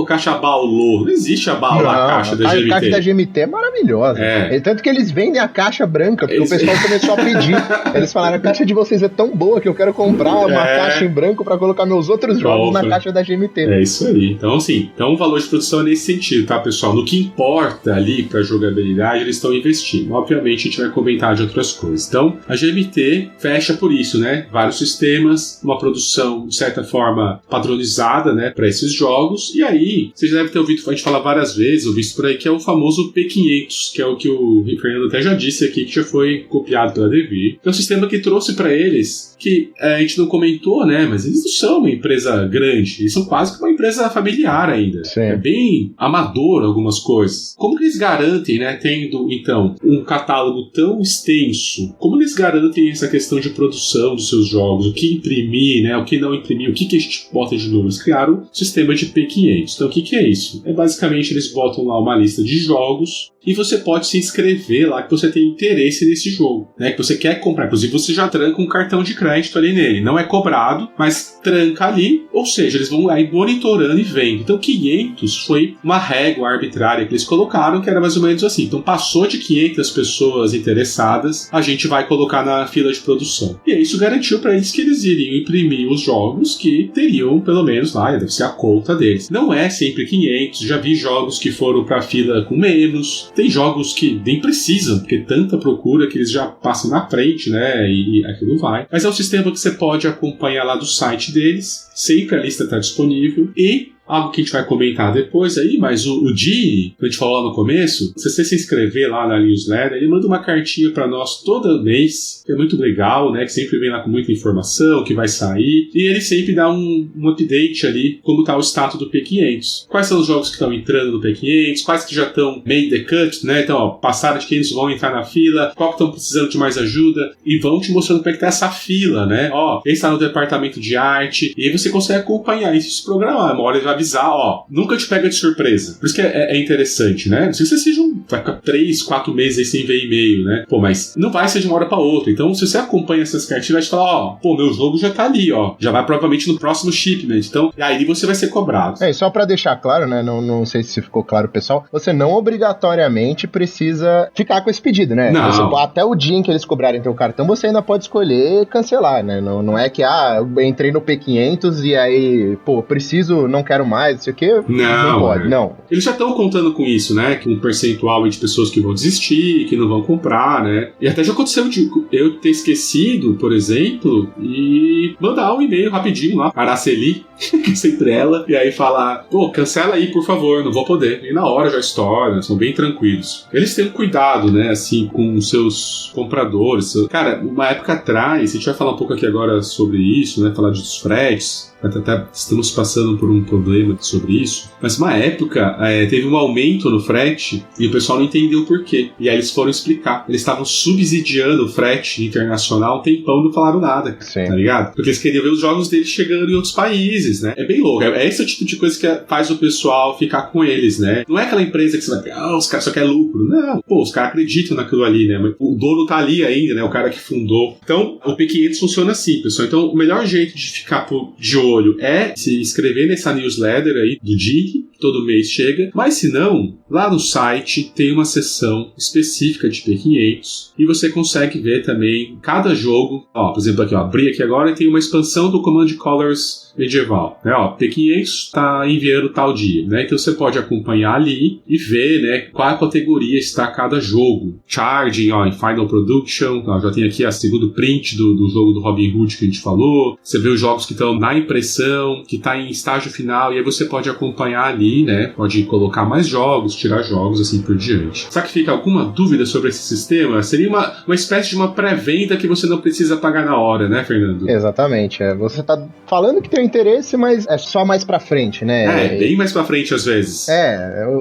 caixa baulou. Não existe a caixa da GMT. A caixa da GMT é maravilhosa. Tanto que eles vendem a caixa branca, porque o pessoal começou a pedir. Eles falaram, a caixa de vocês é tão boa que eu quero comprar uma caixa em branco pra colocar meus outros jogos na caixa da GMT. É isso aí. Então, assim, o valor de produção é nesse sentido, tá, pessoal? No que importa ali pra jogabilidade, eles estão investindo. Obviamente, a gente vai comentar de outras coisas. Então, a GMT fecha por isso, né? Vários sistemas, uma produção, de certa forma, padronizada, né, para esses jogos. E aí, vocês devem ter ouvido a gente falar várias vezes, ou visto por aí, que é o famoso P500, que é o que o Fernando até já disse aqui, que já foi copiado pela Devir. É um sistema que trouxe para eles, que a gente não comentou, né, mas eles não são uma empresa grande, eles são quase que uma empresa familiar ainda. Sim. É bem amador algumas coisas. Como que eles garantem, né, tendo, então, um catálogo tão extenso, como eles garantem essa questão de produção dos seus jogos, o que imprimir, né, o que não imprimir, o que a gente bota de novo? Eles criaram um sistema de P500. Então, o que é isso? Basicamente, eles botam lá uma lista de jogos e você pode se inscrever lá que você tem interesse nesse jogo, né, que você quer comprar. Inclusive, você já tranca um cartão de crédito ali nele. Não é cobrado, mas tranca ali, ou seja, eles vão aí monitorando e vendo. Então, 500 foi uma régua arbitrária que eles colocaram, que era mais ou menos assim. Então, passou de 500 pessoas interessadas, a gente vai colocar na fila de produção. E isso garantiu para eles que eles iriam imprimir os jogos que teriam, pelo menos lá, deve ser a conta deles. Não é sempre 500, já vi jogos que foram para a fila com menos. Tem jogos que nem precisam, porque tanta procura que eles já passam na frente, né, e aquilo vai. Mas é um sistema que você pode acompanhar lá do site deles, sempre a lista está disponível, e algo que a gente vai comentar depois aí, mas o Di, que a gente falou lá no começo, se você se inscrever lá na newsletter, ele manda uma cartinha pra nós todo mês, que é muito legal, né, que sempre vem lá com muita informação, que vai sair, e ele sempre dá um update ali, como tá o status do P500. Quais são os jogos que estão entrando no P500, quais que já estão made the cut, né, então, ó, passaram de 500, vão entrar na fila, qual que estão precisando de mais ajuda, e vão te mostrando como é que tá essa fila, né, ó, esse tá no departamento de arte, e aí você consegue acompanhar isso e se programar. Uma hora ele vai avisar, ó, nunca te pega de surpresa. Por isso que é interessante, né? Não sei se você vai ficar 3, 4 meses aí sem ver e-mail, né? Pô, mas não vai ser de uma hora pra outra. Então, se você acompanha essas cartinhas, vai te falar, ó, pô, meu jogo já tá ali, ó. Já vai provavelmente no próximo shipment. Então, aí você vai ser cobrado. E só pra deixar claro, né? Não sei se ficou claro, pessoal. Você não obrigatoriamente precisa ficar com esse pedido, né? Não. Até o dia em que eles cobrarem teu cartão, você ainda pode escolher cancelar, né? Não é que, eu entrei no P500 e aí, pô, preciso, não quero mais, não sei o quê. Não pode, não. Eles já estão contando com isso, né? Que um percentual de pessoas que vão desistir, que não vão comprar, né? E até já aconteceu de eu ter esquecido, por exemplo, e mandar um e-mail rapidinho lá, Araceli, que é sempre ela, e aí falar, pô, cancela aí, por favor, não vou poder. E na hora já estoura, são bem tranquilos. Eles têm um cuidado, né, assim, com os seus compradores. Cara, uma época atrás, a gente vai falar um pouco aqui agora sobre isso, né, falar dos fretes, até estamos passando por um problema sobre isso, mas uma época teve um aumento no frete e o pessoal não entendeu o porquê. E aí eles foram explicar. Eles estavam subsidiando o frete internacional um tempão e não falaram nada. Sim. Tá ligado? Porque eles queriam ver os jogos deles chegando em outros países, né? É bem louco. É esse tipo de coisa que faz o pessoal ficar com eles, né? Não é aquela empresa que você vai pegar, os caras só querem lucro. Não. Pô, os caras acreditam naquilo ali, né? Mas o dono tá ali ainda, né? O cara que fundou. Então, o P500 funciona assim, pessoal. Então, o melhor jeito de ficar de olho é se inscrever nessa newsletter aí do DIG, todo mês chega, mas se não, lá no site tem uma seção específica de P500 e você consegue ver também cada jogo, ó, por exemplo aqui, ó, abri aqui agora e tem uma expansão do Command Colors medieval, né, ó, P500 tá enviando tal dia, né, então você pode acompanhar ali e ver, né, qual categoria está cada jogo. Charging, ó, em Final Production, ó, já tem aqui a segundo print do jogo do Robin Hood que a gente falou, você vê os jogos que estão na impressão, que tá em estágio final, e aí você pode acompanhar ali, né, pode colocar mais jogos, tirar jogos, assim por diante. Será que fica alguma dúvida sobre esse sistema? Seria uma espécie de uma pré-venda que você não precisa pagar na hora, né, Fernando? Exatamente, você tá falando que tem interesse, mas é só mais pra frente, né? Bem mais pra frente às vezes.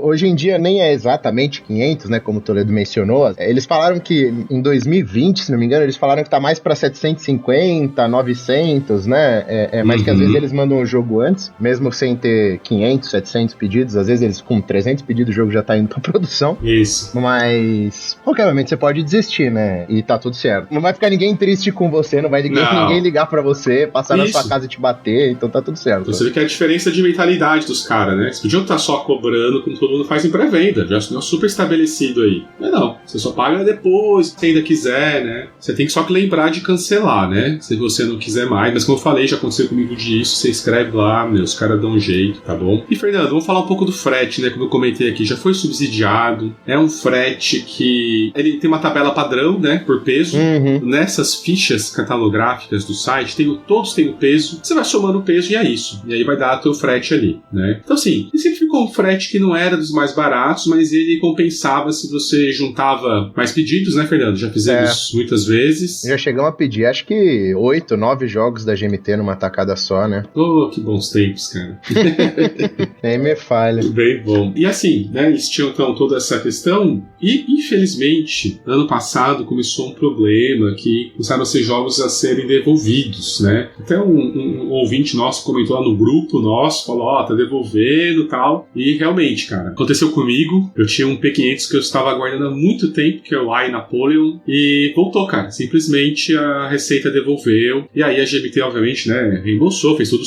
Hoje em dia nem é exatamente 500, né, como o Toledo mencionou. Eles falaram que em 2020, se não me engano, eles falaram que tá mais pra 750, 900, né? Mas que às vezes eles mandam o jogo antes, mesmo sem ter 500, 700 pedidos, às vezes eles com 300 pedidos o jogo já tá indo pra produção. Isso. Mas, qualquer momento você pode desistir, né? E tá tudo certo. Não vai ficar ninguém triste com você, não vai ninguém ligar pra você, passar na sua casa e te bater, então tá tudo certo. Você vê que é a diferença de mentalidade dos caras, né? Eles podiam estar só cobrando como todo mundo faz em pré-venda, já é super estabelecido aí. Mas não, você só paga depois, se ainda quiser, né? Você tem só que lembrar de cancelar, né? Se você não quiser mais, mas como eu falei, já aconteceu comigo disso, você escreve lá, os caras dão um jeito, tá bom? E Fernando, vamos falar um pouco do frete, né? Como eu comentei aqui, já foi subsidiado, é um frete que ele tem uma tabela padrão, né? Por peso. Nessas fichas catalográficas do site, todos têm o peso, você vai somando o peso e é isso. E aí vai dar o teu frete ali, né? Então assim, ele sempre ficou um frete que não era dos mais baratos, mas ele compensava se você juntava mais pedidos, né, Fernando? Já fizemos muitas vezes. Já chegamos a pedir, acho que 8, 9 jogos da GMT numa tacada só, né? Oh, que bons tempos, cara. Nem me falha. Bem bom. E assim, né, eles tinham então toda essa questão e, infelizmente, ano passado começou um problema que começaram a ser jogos a serem devolvidos, né? Até um ouvinte nosso comentou lá no grupo nosso, falou, tá devolvendo e tal. E realmente, cara, aconteceu comigo. Eu tinha um P500 que eu estava aguardando há muito tempo, que é o iNapoleon, e voltou, cara. Simplesmente a Receita devolveu. E aí a GMT, obviamente, né, reembolsou, fez tudo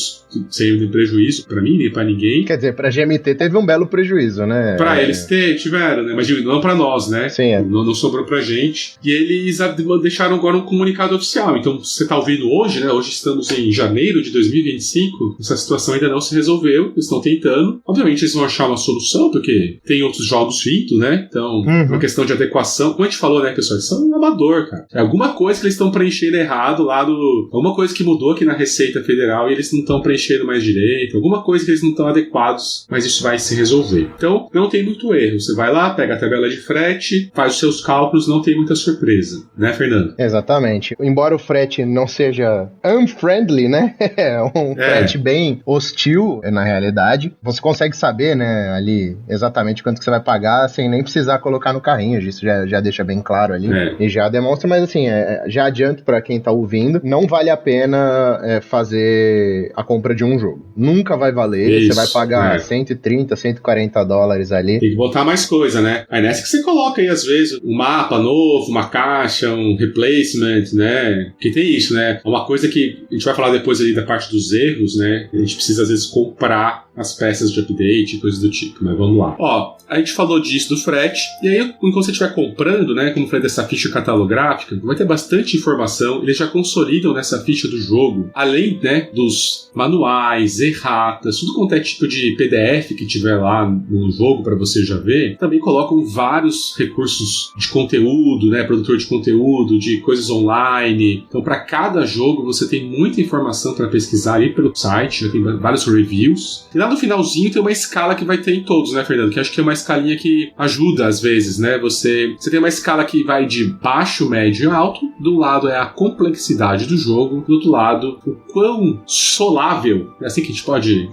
sem prejuízo pra mim, nem pra ninguém. Quer dizer, dizer, pra GMT teve um belo prejuízo, né? Pra eles tiveram, né? Mas não pra nós, né? Sim, não sobrou pra gente. E eles deixaram agora um comunicado oficial. Então, você tá ouvindo hoje, né? Hoje estamos em janeiro de 2025. Essa situação ainda não se resolveu. Eles estão tentando. Obviamente, eles vão achar uma solução, porque tem outros jogos vindo, né? Então, uma questão de adequação. Como a gente falou, né, pessoal? Eles são um amador, cara. É alguma coisa que eles estão preenchendo errado lá do... Alguma coisa que mudou aqui na Receita Federal e eles não estão preenchendo mais direito. Alguma coisa que eles não estão adequados, mas isso vai se resolver. Então, não tem muito erro. Você vai lá, pega a tabela de frete, faz os seus cálculos, não tem muita surpresa. Né, Fernando? Exatamente. Embora o frete não seja unfriendly, né? É um frete bem hostil, na realidade. Você consegue saber, né, ali, exatamente quanto que você vai pagar sem nem precisar colocar no carrinho. Isso já deixa bem claro ali. E já demonstra, mas assim, já adianto pra quem tá ouvindo, não vale a pena fazer a compra de um jogo. Nunca vai valer. Isso, você vai pagar 130, 140 dólares ali. Tem que botar mais coisa, né? Aí nessa que você coloca aí, às vezes, um mapa novo, uma caixa, um replacement, né? Que tem isso, né? É uma coisa que a gente vai falar depois ali da parte dos erros, né? A gente precisa, às vezes, comprar as peças de update e coisas do tipo, mas vamos lá. Ó, a gente falou disso do frete, e aí, enquanto você estiver comprando, né, como eu falei dessa ficha catalográfica, vai ter bastante informação, eles já consolidam nessa ficha do jogo, além, né, dos manuais, erratas, tudo quanto é tipo de PDF que tiver lá no jogo para você já ver, também colocam vários recursos de conteúdo, né, produtor de conteúdo, de coisas online. Então, para cada jogo, você tem muita informação para pesquisar aí pelo site, já tem vários reviews. E lá no finalzinho tem uma escala que vai ter em todos, né, Fernando? Que acho que é uma escalinha que ajuda às vezes, né? Você tem uma escala que vai de baixo, médio e alto. Do lado é a complexidade do jogo, do outro lado, o quão solável, é assim que a gente pode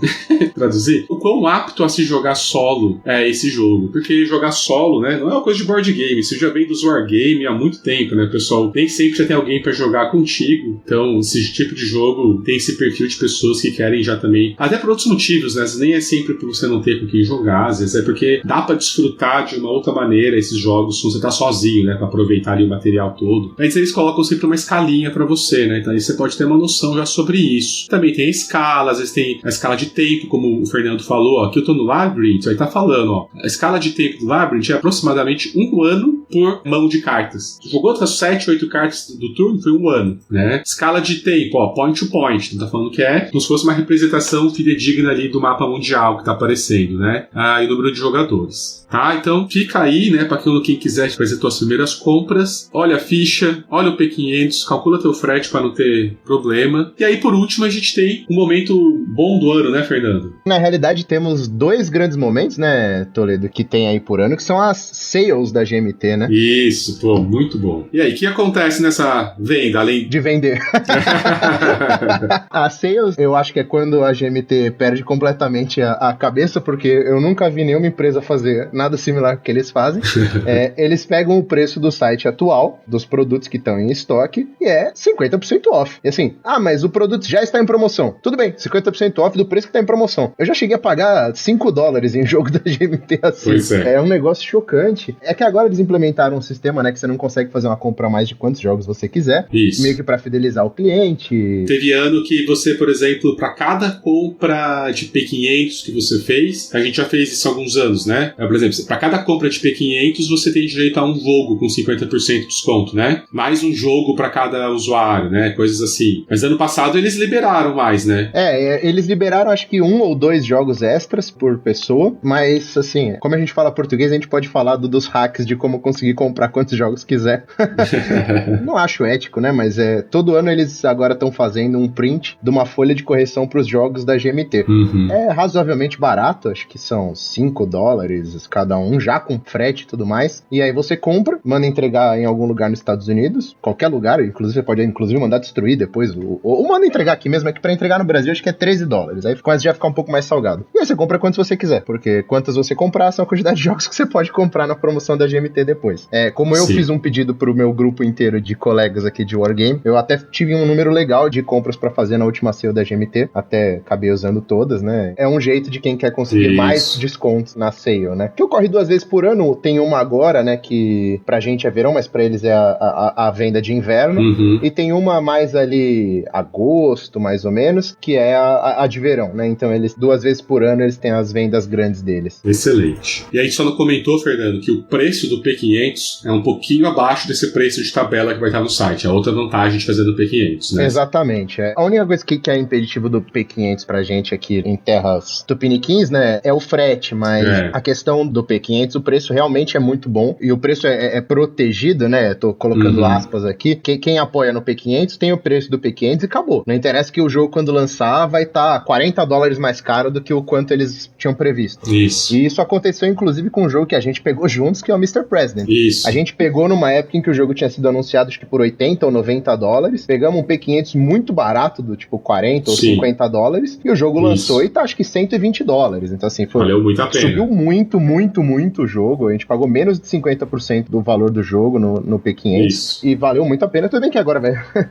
traduzir, o quão apto a se jogar solo é esse jogo. Porque jogar solo, né, não é uma coisa de board game, isso já vem dos wargame há muito tempo, né, pessoal? Nem sempre já tem alguém pra jogar contigo. Então, esse tipo de jogo tem esse perfil de pessoas que querem já também, até por outros motivos, né? Nem é sempre por você não ter com quem jogar, às vezes é porque dá pra desfrutar de uma outra maneira esses jogos quando você tá sozinho, né, pra aproveitar ali o material todo. Mas eles colocam sempre uma escalinha pra você, né? Então aí você pode ter uma noção já sobre isso. Também tem a escala, às vezes tem a escala de tempo, como o Fernando falou, ó, aqui eu tô no Labyrinth, aí tá falando, ó, a escala de tempo do Labyrinth é aproximadamente 1 ano por mão de cartas. Jogou outras 7, 8 cartas do turno, foi 1 ano, né? Escala de tempo, ó, point to point, então tá falando que é como se fosse uma representação fidedigna ali do mapa mundial que tá aparecendo, né? E o número de jogadores. Tá? Então fica aí, né, para quem quiser fazer suas primeiras compras, olha a ficha, olha o P500, calcula teu frete para não ter problema. E aí, por último, a gente tem um momento bom do ano, né, Fernando? Na realidade, temos 2 grandes momentos, né, Toledo, que tem aí por ano, que são as sales da GMT, né? Isso, pô, muito bom. E aí, o que acontece nessa venda, além de vender? A sales, eu acho que é quando a GMT perde completamente a cabeça, porque eu nunca vi nenhuma empresa fazer nada similar que eles fazem. Eles pegam o preço do site atual, dos produtos que estão em estoque, e é 50% off. E assim, mas o produto já está em promoção. Tudo bem, 50% off do preço que está em promoção. Eu já cheguei a pagar 5 dólares em jogo da GMT assim. Pois é. É um negócio chocante. É que agora eles implementaram um sistema, né, que você não consegue fazer uma compra mais de quantos jogos você quiser. Isso. Meio que para fidelizar o cliente. Teve ano que você, por exemplo, para cada compra de P500 que você fez, a gente já fez isso há alguns anos, né? Por exemplo, para cada compra de P500 você tem direito a um jogo com 50% de desconto, né? Mais um jogo para cada usuário, né? Coisas assim. Mas ano passado eles liberaram mais, né? Eles liberaram acho que 1 ou 2 jogos extras por pessoa, mas assim, como a gente fala português, a gente pode falar dos hacks de como conseguir comprar quantos jogos quiser. Não acho ético, né? Mas todo ano eles agora estão fazendo um print de uma folha de correção para os jogos da GMT. Uhum. É razoavelmente barato, acho que são 5 dólares cada um, já com frete e tudo mais. E aí você compra, manda entregar em algum lugar nos Estados Unidos, qualquer lugar, inclusive você pode mandar destruir depois, ou manda entregar aqui mesmo, é que pra entregar no Brasil acho que é 13 dólares, aí começa já a ficar um pouco mais salgado. E aí você compra quantos você quiser, porque quantas você comprar são a quantidade de jogos que você pode comprar na promoção da GMT depois. depois. Como eu fiz um pedido pro meu grupo inteiro de colegas aqui de Wargame, eu até tive um número legal de compras pra fazer na última sale da GMT, até acabei usando todas, né? É um jeito de quem quer conseguir mais descontos na sale, né? Que ocorre 2 vezes por ano, tem uma agora, né, que pra gente é verão, mas pra eles é a venda de inverno, e tem uma mais ali agosto, mais ou menos, que é a de verão, né? Então eles 2 vezes por ano eles têm as vendas grandes deles. Excelente. E aí só não comentou, Fernando, que o preço do P500 é um pouquinho abaixo desse preço de tabela que vai estar no site. É outra vantagem de fazer do P500, né? Exatamente. A única coisa que é impeditivo do P500 pra gente aqui em terras tupiniquins, né, é o frete, mas a questão do P500, o preço realmente é muito bom e o preço é protegido, né? Tô colocando aspas aqui. Quem apoia no P500 tem o preço do P500 e acabou. Não interessa que o jogo, quando lançar, vai estar $40 mais caro do que o quanto eles tinham previsto. Isso. E isso aconteceu, inclusive, com um jogo que a gente pegou juntos, que é o Mr. President. Isso. A gente pegou numa época em que o jogo tinha sido anunciado, acho que por $80 ou $90. Pegamos um P500 muito barato, do tipo $40 ou $50, e o jogo lançou e tá, acho que $120. Então, assim, valeu muito a pena. Subiu muito o jogo. A gente pagou menos de 50% do valor do jogo no P500. Isso. E valeu muito a pena. Tudo bem que agora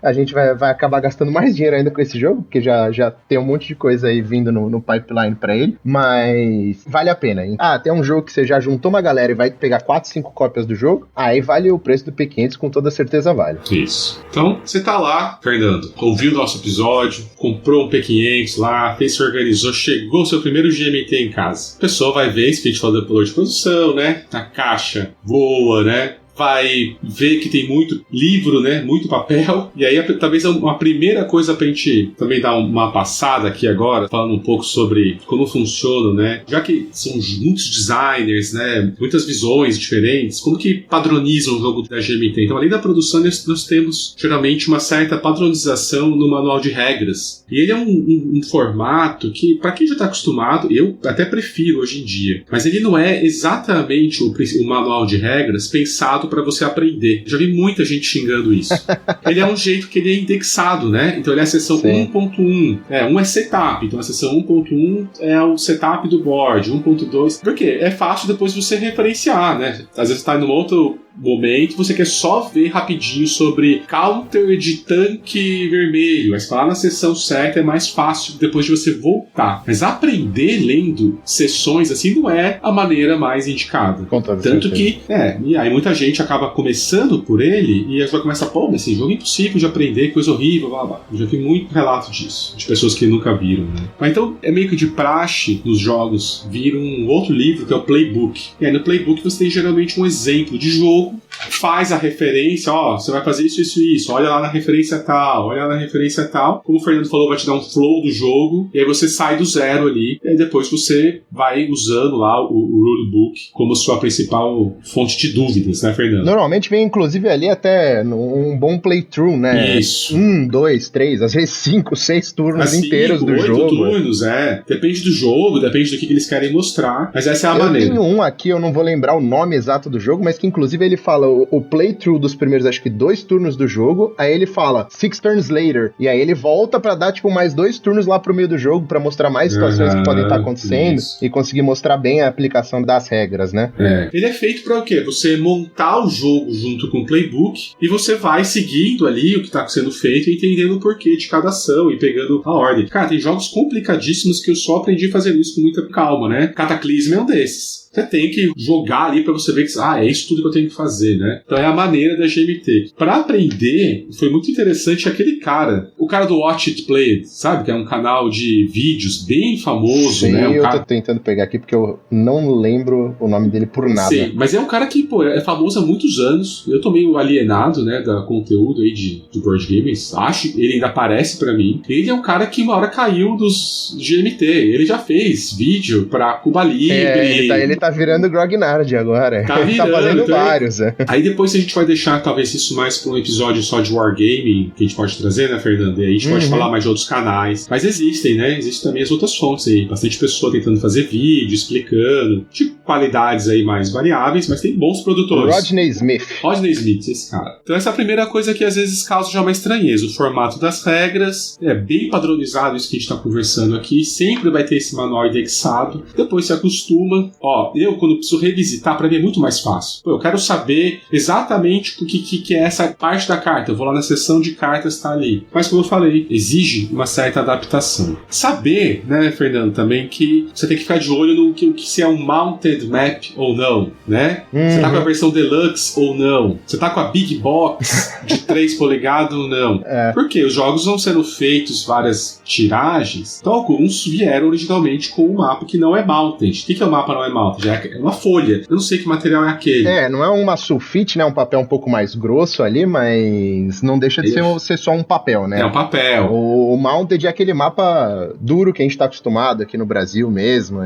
a gente vai acabar gastando mais dinheiro ainda com esse jogo, porque já tem um monte de coisa aí vindo no pipeline pra ele, mas vale a pena, hein? Tem um jogo que você já juntou uma galera e vai pegar 4, 5 cópias do jogo, aí vale o preço do P500, com toda certeza vale. Isso. Então, você tá lá, Fernando, ouviu o nosso episódio, comprou um P500 lá, se organizou, chegou o seu primeiro GMT em casa. A pessoa vai ver isso que a gente falou do valor de produção, né? A caixa voa, né? Vai ver que tem muito livro, né? Muito papel. E aí, talvez uma primeira coisa pra gente também dar uma passada aqui agora, falando um pouco sobre como funciona, né? Já que são muitos designers, né? Muitas visões diferentes, como que padronizam o jogo da GMT? Então, além da produção, nós temos geralmente uma certa padronização no manual de regras. E ele é um formato que, pra quem já tá acostumado, eu até prefiro hoje em dia. Mas ele não é exatamente o manual de regras pensado para você aprender. Já vi muita gente xingando isso. Ele é um jeito que ele é indexado, né? Então ele é a seção 1.1. Um é setup. Então a seção 1.1 é o setup do board. 1.2. Por quê? É fácil depois você referenciar, né? Às vezes tá num outro momento, você quer só ver rapidinho sobre counter de tanque vermelho. Mas falar na seção certa é mais fácil depois de você voltar. Mas aprender lendo sessões assim não é a maneira mais indicada. Tanto que, e aí muita gente acaba começando por ele e aí vai começar, mas esse jogo é impossível de aprender, coisa horrível, blá blá. Eu já vi muito relato disso, de pessoas que nunca viram, né? Mas então é meio que de praxe nos jogos vir um outro livro que é o Playbook. E aí no Playbook você tem geralmente um exemplo de jogo, faz a referência, você vai fazer isso, olha lá na referência tal, como o Fernando falou, vai te dar um flow do jogo, e aí você sai do zero ali, e aí depois você vai usando lá o rulebook como sua principal fonte de dúvidas, né, Fernando? Normalmente vem inclusive ali até um bom playthrough, né? Isso. 1, 2, 3, às vezes 5, 6 turnos inteiros do 8 jogo. turnos, depende do jogo, depende do que eles querem mostrar, mas essa é a maneira. Eu tenho um aqui, eu não vou lembrar o nome exato do jogo, mas que inclusive ele fala o playthrough dos primeiros, acho que 2 turnos do jogo, aí ele fala 6 turns later, e aí ele volta pra dar, tipo, mais 2 turnos lá pro meio do jogo, pra mostrar mais situações que podem estar acontecendo, e conseguir mostrar bem a aplicação das regras, né? Ele é feito pra o quê? Você montar o jogo junto com o playbook, e você vai seguindo ali o que tá sendo feito e entendendo o porquê de cada ação, e pegando a ordem. Cara, tem jogos complicadíssimos que eu só aprendi a fazer isso com muita calma, né? Cataclysm é um desses. Você tem que jogar ali pra você ver que, é isso tudo que eu tenho que fazer, né? Então é a maneira da GMT. Pra aprender, foi muito interessante aquele cara, o cara do Watch It Play It, sabe? Que é um canal de vídeos bem famoso, Sim, né? Eu tô tentando pegar aqui porque eu não lembro o nome dele por nada. Sim, mas é um cara que, é famoso há muitos anos. Eu tô meio alienado, né, da conteúdo aí de board games. Acho que ele ainda aparece pra mim. Ele é um cara que uma hora caiu dos GMT. Ele já fez vídeo pra Cuba Libre. Ele tá virando Grognard agora. Tá virando, ele tá fazendo vários. Aí depois a gente vai deixar talvez isso mais pra um episódio só de Wargaming, que a gente pode trazer, né, Fernando? E aí a gente pode falar mais de outros canais. Mas existem, né? Existem também as outras fontes aí. Bastante pessoa tentando fazer vídeo, explicando, de qualidades aí mais variáveis, mas tem bons produtores. Rodney Smith, esse cara. Então essa é a primeira coisa que às vezes causa já uma estranheza. O formato das regras é bem padronizado, isso que a gente tá conversando aqui. Sempre vai ter esse manual indexado. Depois se acostuma. legal. Eu, quando preciso revisitar, pra mim é muito mais fácil. Pô, eu quero saber exatamente o que é essa parte da carta. Eu vou lá na seção de cartas, tá ali. Mas como eu falei, exige uma certa adaptação. Saber, né, Fernando, também que você tem que ficar de olho no que se é um mounted map ou não, né? Você tá com a versão deluxe ou não? Você tá com a big box de 3 polegadas ou não? Porque os jogos vão sendo feitos várias tiragens, então alguns vieram originalmente com um mapa que não é mounted. O que é o mapa não é mounted? É uma folha. Eu não sei que material é aquele. Não é uma sulfite, né? Um papel um pouco mais grosso ali, mas não deixa de ser só um papel, né? É um papel. O mounted é aquele mapa duro que a gente tá acostumado aqui no Brasil mesmo.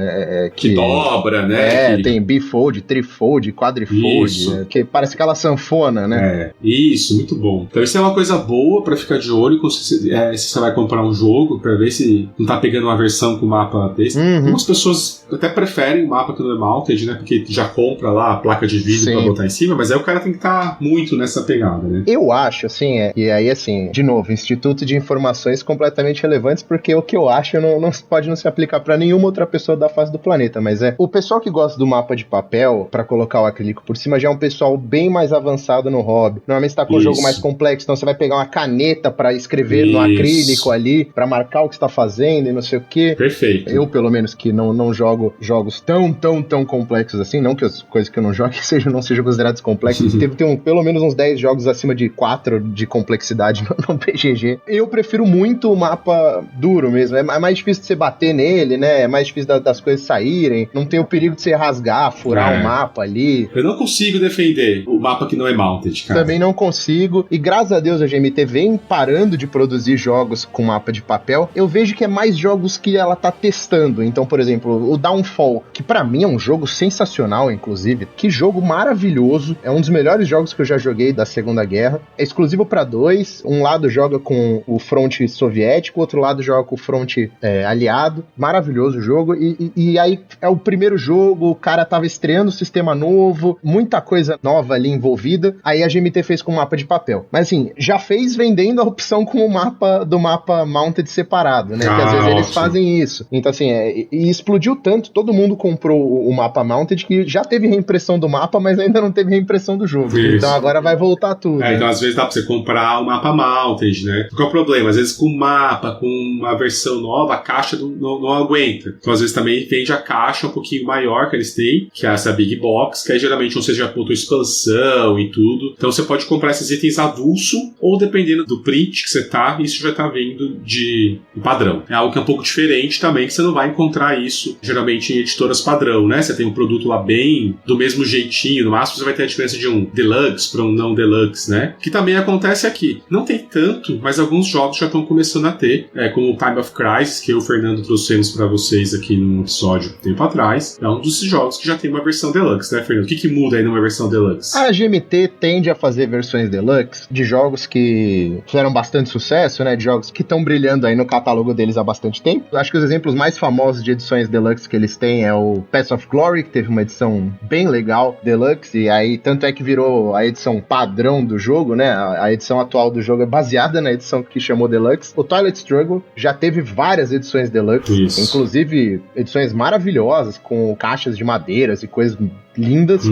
Que dobra, né? Tem bifold, trifold, quadrifold, que parece aquela sanfona, né? Isso, muito bom. Então isso é uma coisa boa pra ficar de olho se você vai comprar um jogo, pra ver se não tá pegando uma versão com mapa desse. Algumas pessoas até preferem o mapa que não é mounted, né? Porque já compra lá a placa de vídeo pra botar em cima, mas aí o cara tem que estar muito nessa pegada, né? Eu acho, assim, e aí, assim, de novo, Instituto de Informações completamente relevantes, porque o que eu acho não pode não se aplicar pra nenhuma outra pessoa da face do planeta, mas o pessoal que gosta do mapa de papel, pra colocar o acrílico por cima, já é um pessoal bem mais avançado no hobby. Normalmente você tá com um jogo mais complexo, então você vai pegar uma caneta pra escrever no acrílico ali, pra marcar o que você tá fazendo e não sei o quê. Perfeito. Eu, pelo menos, que não jogo jogos tão complexos assim, não que as coisas que eu não jogo não sejam consideradas complexas. Tem pelo menos uns 10 jogos acima de 4 de complexidade no PGG. Eu prefiro muito o mapa duro mesmo. É mais difícil de você bater nele, né? É mais difícil das coisas saírem. Não tem o perigo de você rasgar, furar o mapa ali. Eu não consigo defender o mapa que não é mounted, cara. Também não consigo. E graças a Deus a GMT vem parando de produzir jogos com mapa de papel. Eu vejo que é mais jogos que ela tá testando. Então, por exemplo, o Downfall, que pra mim é um jogo sensacional, inclusive. Que jogo maravilhoso. É um dos melhores jogos que eu já joguei da Segunda Guerra. É exclusivo pra 2. Um lado joga com o fronte soviético, o outro lado joga com o fronte aliado. Maravilhoso o jogo. E aí é o primeiro jogo, o cara tava estreando o sistema novo, muita coisa nova ali envolvida. Aí a GMT fez com mapa de papel. Mas assim, já fez vendendo a opção com o mapa mounted separado, né? Que às vezes eles fazem isso. Então assim, e explodiu tanto, todo mundo comprou o mapa mounted que já teve reimpressão do mapa, mas ainda não teve reimpressão do jogo. Isso. Então agora vai voltar tudo. Né? Então às vezes dá pra você comprar o mapa mounted, né? Qual é o problema? Às vezes com o mapa, com uma versão nova, a caixa não aguenta. Então às vezes também vende a caixa um pouquinho maior que eles têm, que é essa Big Box, que aí geralmente você já apontou expansão e tudo. Então você pode comprar esses itens avulso, ou dependendo do print que você tá, isso já tá vindo de padrão. É algo que é um pouco diferente também, que você não vai encontrar isso geralmente em editoras padrão, né? Você tem um produto lá bem do mesmo jeitinho, no máximo você vai ter a diferença de um deluxe para um não deluxe, né? Que também acontece aqui. Não tem tanto, mas alguns jogos já estão começando a ter, como o Time of Crisis, que eu e o Fernando trouxemos para vocês aqui num episódio tempo atrás. É um dos jogos que já tem uma versão deluxe, né, Fernando? O que muda aí numa versão deluxe? A GMT tende a fazer versões deluxe de jogos que fizeram bastante sucesso, né? De jogos que estão brilhando aí no catálogo deles há bastante tempo. Acho que os exemplos mais famosos de edições deluxe que eles têm é o Path of Glory, que teve uma edição bem legal, deluxe, e aí tanto é que virou a edição padrão do jogo, né? A edição atual do jogo é baseada na edição que chamou deluxe. O Twilight Struggle já teve várias edições deluxe, inclusive edições maravilhosas, com caixas de madeiras e coisas lindas,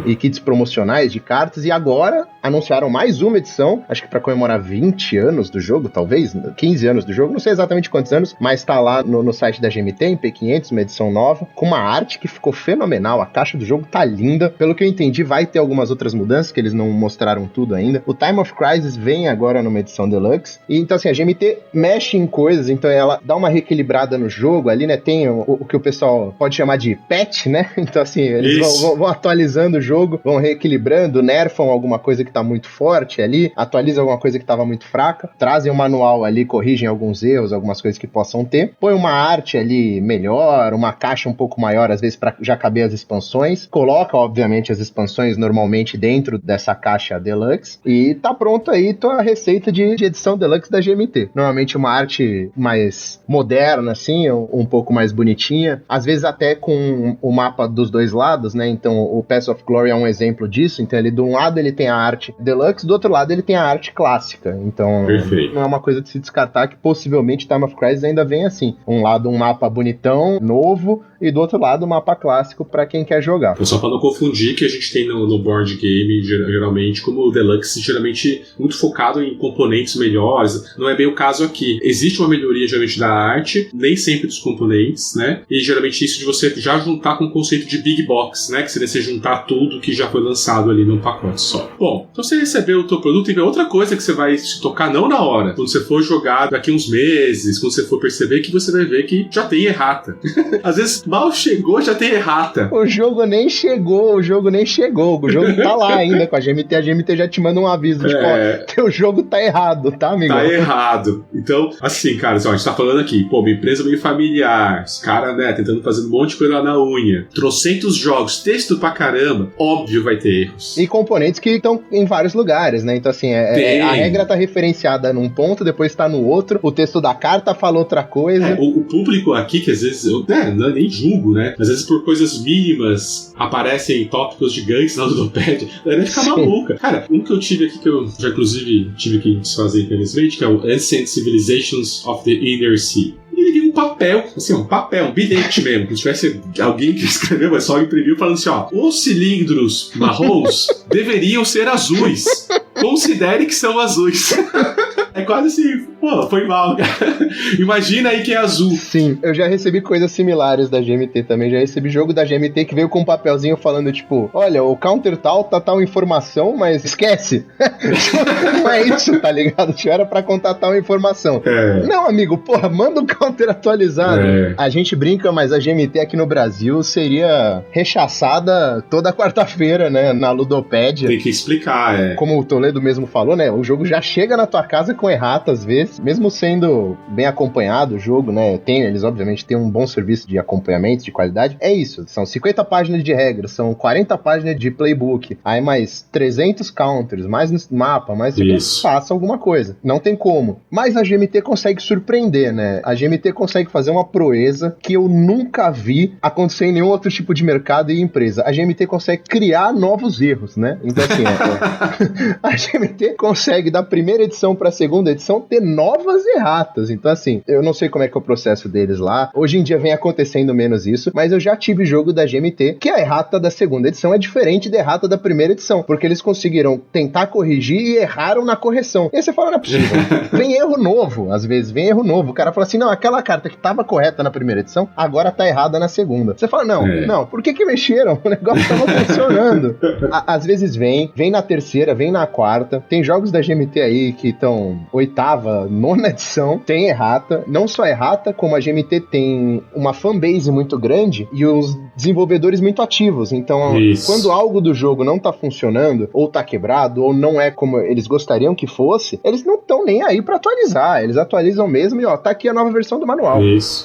e kits promocionais de cartas, e agora anunciaram mais uma edição, acho que pra comemorar 20 anos do jogo, talvez, 15 anos do jogo, não sei exatamente quantos anos, mas tá lá no site da GMT, em P500, uma edição nova, com uma arte que ficou fenomenal, a caixa do jogo tá linda, pelo que eu entendi, vai ter algumas outras mudanças, que eles não mostraram tudo ainda. O Time of Crisis vem agora numa edição deluxe, e então assim, a GMT mexe em coisas, então ela dá uma reequilibrada no jogo ali, né, tem o que o pessoal pode chamar de patch, né, então assim, eles vão atualizando o jogo, vão reequilibrando, nerfam alguma coisa que tá muito forte ali, atualizam alguma coisa que tava muito fraca, trazem um manual ali, corrigem alguns erros, algumas coisas que possam ter, põe uma arte ali melhor, uma caixa um pouco maior, às vezes pra já caber as expansões, coloca, obviamente, as expansões normalmente dentro dessa caixa deluxe, e tá pronto aí tua receita de edição deluxe da GMT. Normalmente uma arte mais moderna, assim, um pouco mais bonitinha, às vezes até com o mapa dos dois lados, né, então o Path of Glory é um exemplo disso, então ele, de um lado ele tem a arte deluxe, do outro lado ele tem a arte clássica, então não é uma coisa de se descartar que possivelmente Time of Crisis ainda vem assim, um lado um mapa bonitão, novo, e do outro lado um mapa clássico pra quem quer jogar. Então, só pra não confundir, que a gente tem no board game, geralmente, como o Deluxe, geralmente muito focado em componentes melhores. Não é bem o caso aqui. Existe uma melhoria, geralmente, da arte, nem sempre dos componentes, né? E geralmente isso de você já juntar com o conceito de Big Box, né? Que seria você juntar tudo que já foi lançado ali num pacote só. Bom, então você recebeu o teu produto e vê outra coisa que você vai se tocar não na hora. Quando você for jogar daqui uns meses, quando você for perceber que você vai ver que já tem errata. Às vezes, mal chegou, já tem errata. O jogo nem chegou. O jogo tá lá ainda com a GMT já te manda um aviso, tipo, ó, teu jogo tá errado, tá, amigo? Tá errado. Então, assim, cara, a gente tá falando aqui, pô, uma empresa meio familiar, os caras, né, tentando fazer um monte de coisa lá na unha, trocentos jogos, texto pra caramba, óbvio vai ter erros. E componentes que estão em vários lugares, né? Então, assim, a regra tá referenciada num ponto, depois tá no outro, o texto da carta fala outra coisa. O público aqui, que às vezes, eu nem julgo, né? Às vezes por coisas mínimas aparecem tópicos gigantes na Ludopédia, daí fica maluca. Cara, um que eu tive aqui, que eu já inclusive tive que desfazer infelizmente, que é o Ancient Civilizations of the Inner Sea. E ele viu um papel, assim, um bilhete mesmo, como se tivesse alguém que escreveu, mas só imprimiu falando assim, ó, os cilindros marrons deveriam ser azuis. Considere que são azuis. É quase assim, pô, foi mal, cara. Imagina aí que é azul. Sim, eu já recebi coisas similares da GMT também. Já recebi jogo da GMT que veio com um papelzinho falando, tipo, olha, o counter tal, tá tal informação, mas esquece. Não é isso, tá ligado? Era pra contar tal informação. Não, amigo, porra, manda o counter atualizado. A gente brinca, mas a GMT aqui no Brasil seria rechaçada toda quarta-feira, né, na Ludopédia. Tem que explicar, Como o Toledo mesmo falou, né, o jogo já chega na tua casa com errata às vezes, mesmo sendo bem acompanhado o jogo, né, eles obviamente têm um bom serviço de acompanhamento, de qualidade, é isso, são 50 páginas de regras, são 40 páginas de playbook, aí mais 300 counters, mais mapa, mais faça alguma coisa, não tem como, mas a GMT consegue surpreender, né, a GMT consegue fazer uma proeza que eu nunca vi acontecer em nenhum outro tipo de mercado e empresa, a GMT consegue criar novos erros, né, então assim, a GMT consegue da primeira edição pra segunda edição ter novas erratas. Então, assim, eu não sei como é que é o processo deles lá. Hoje em dia vem acontecendo menos isso, mas eu já tive jogo da GMT que a errata da segunda edição é diferente da errata da primeira edição, porque eles conseguiram tentar corrigir e erraram na correção. E aí você fala, não é possível. Vem erro novo, às vezes, vem erro novo. O cara fala assim, não, aquela carta que tava correta na primeira edição, agora tá errada na segunda. Você fala, não, por que mexeram? O negócio tava funcionando. Às vezes vem na terceira, vem na quarta. Tem jogos da GMT aí que estão oitava, nona edição, tem errata. Não só errata, como a GMT tem uma fanbase muito grande e os desenvolvedores muito ativos. Então, quando algo do jogo não tá funcionando, ou tá quebrado, ou não é como eles gostariam que fosse, eles não estão nem aí pra atualizar. Eles atualizam mesmo e, ó, tá aqui a nova versão do manual.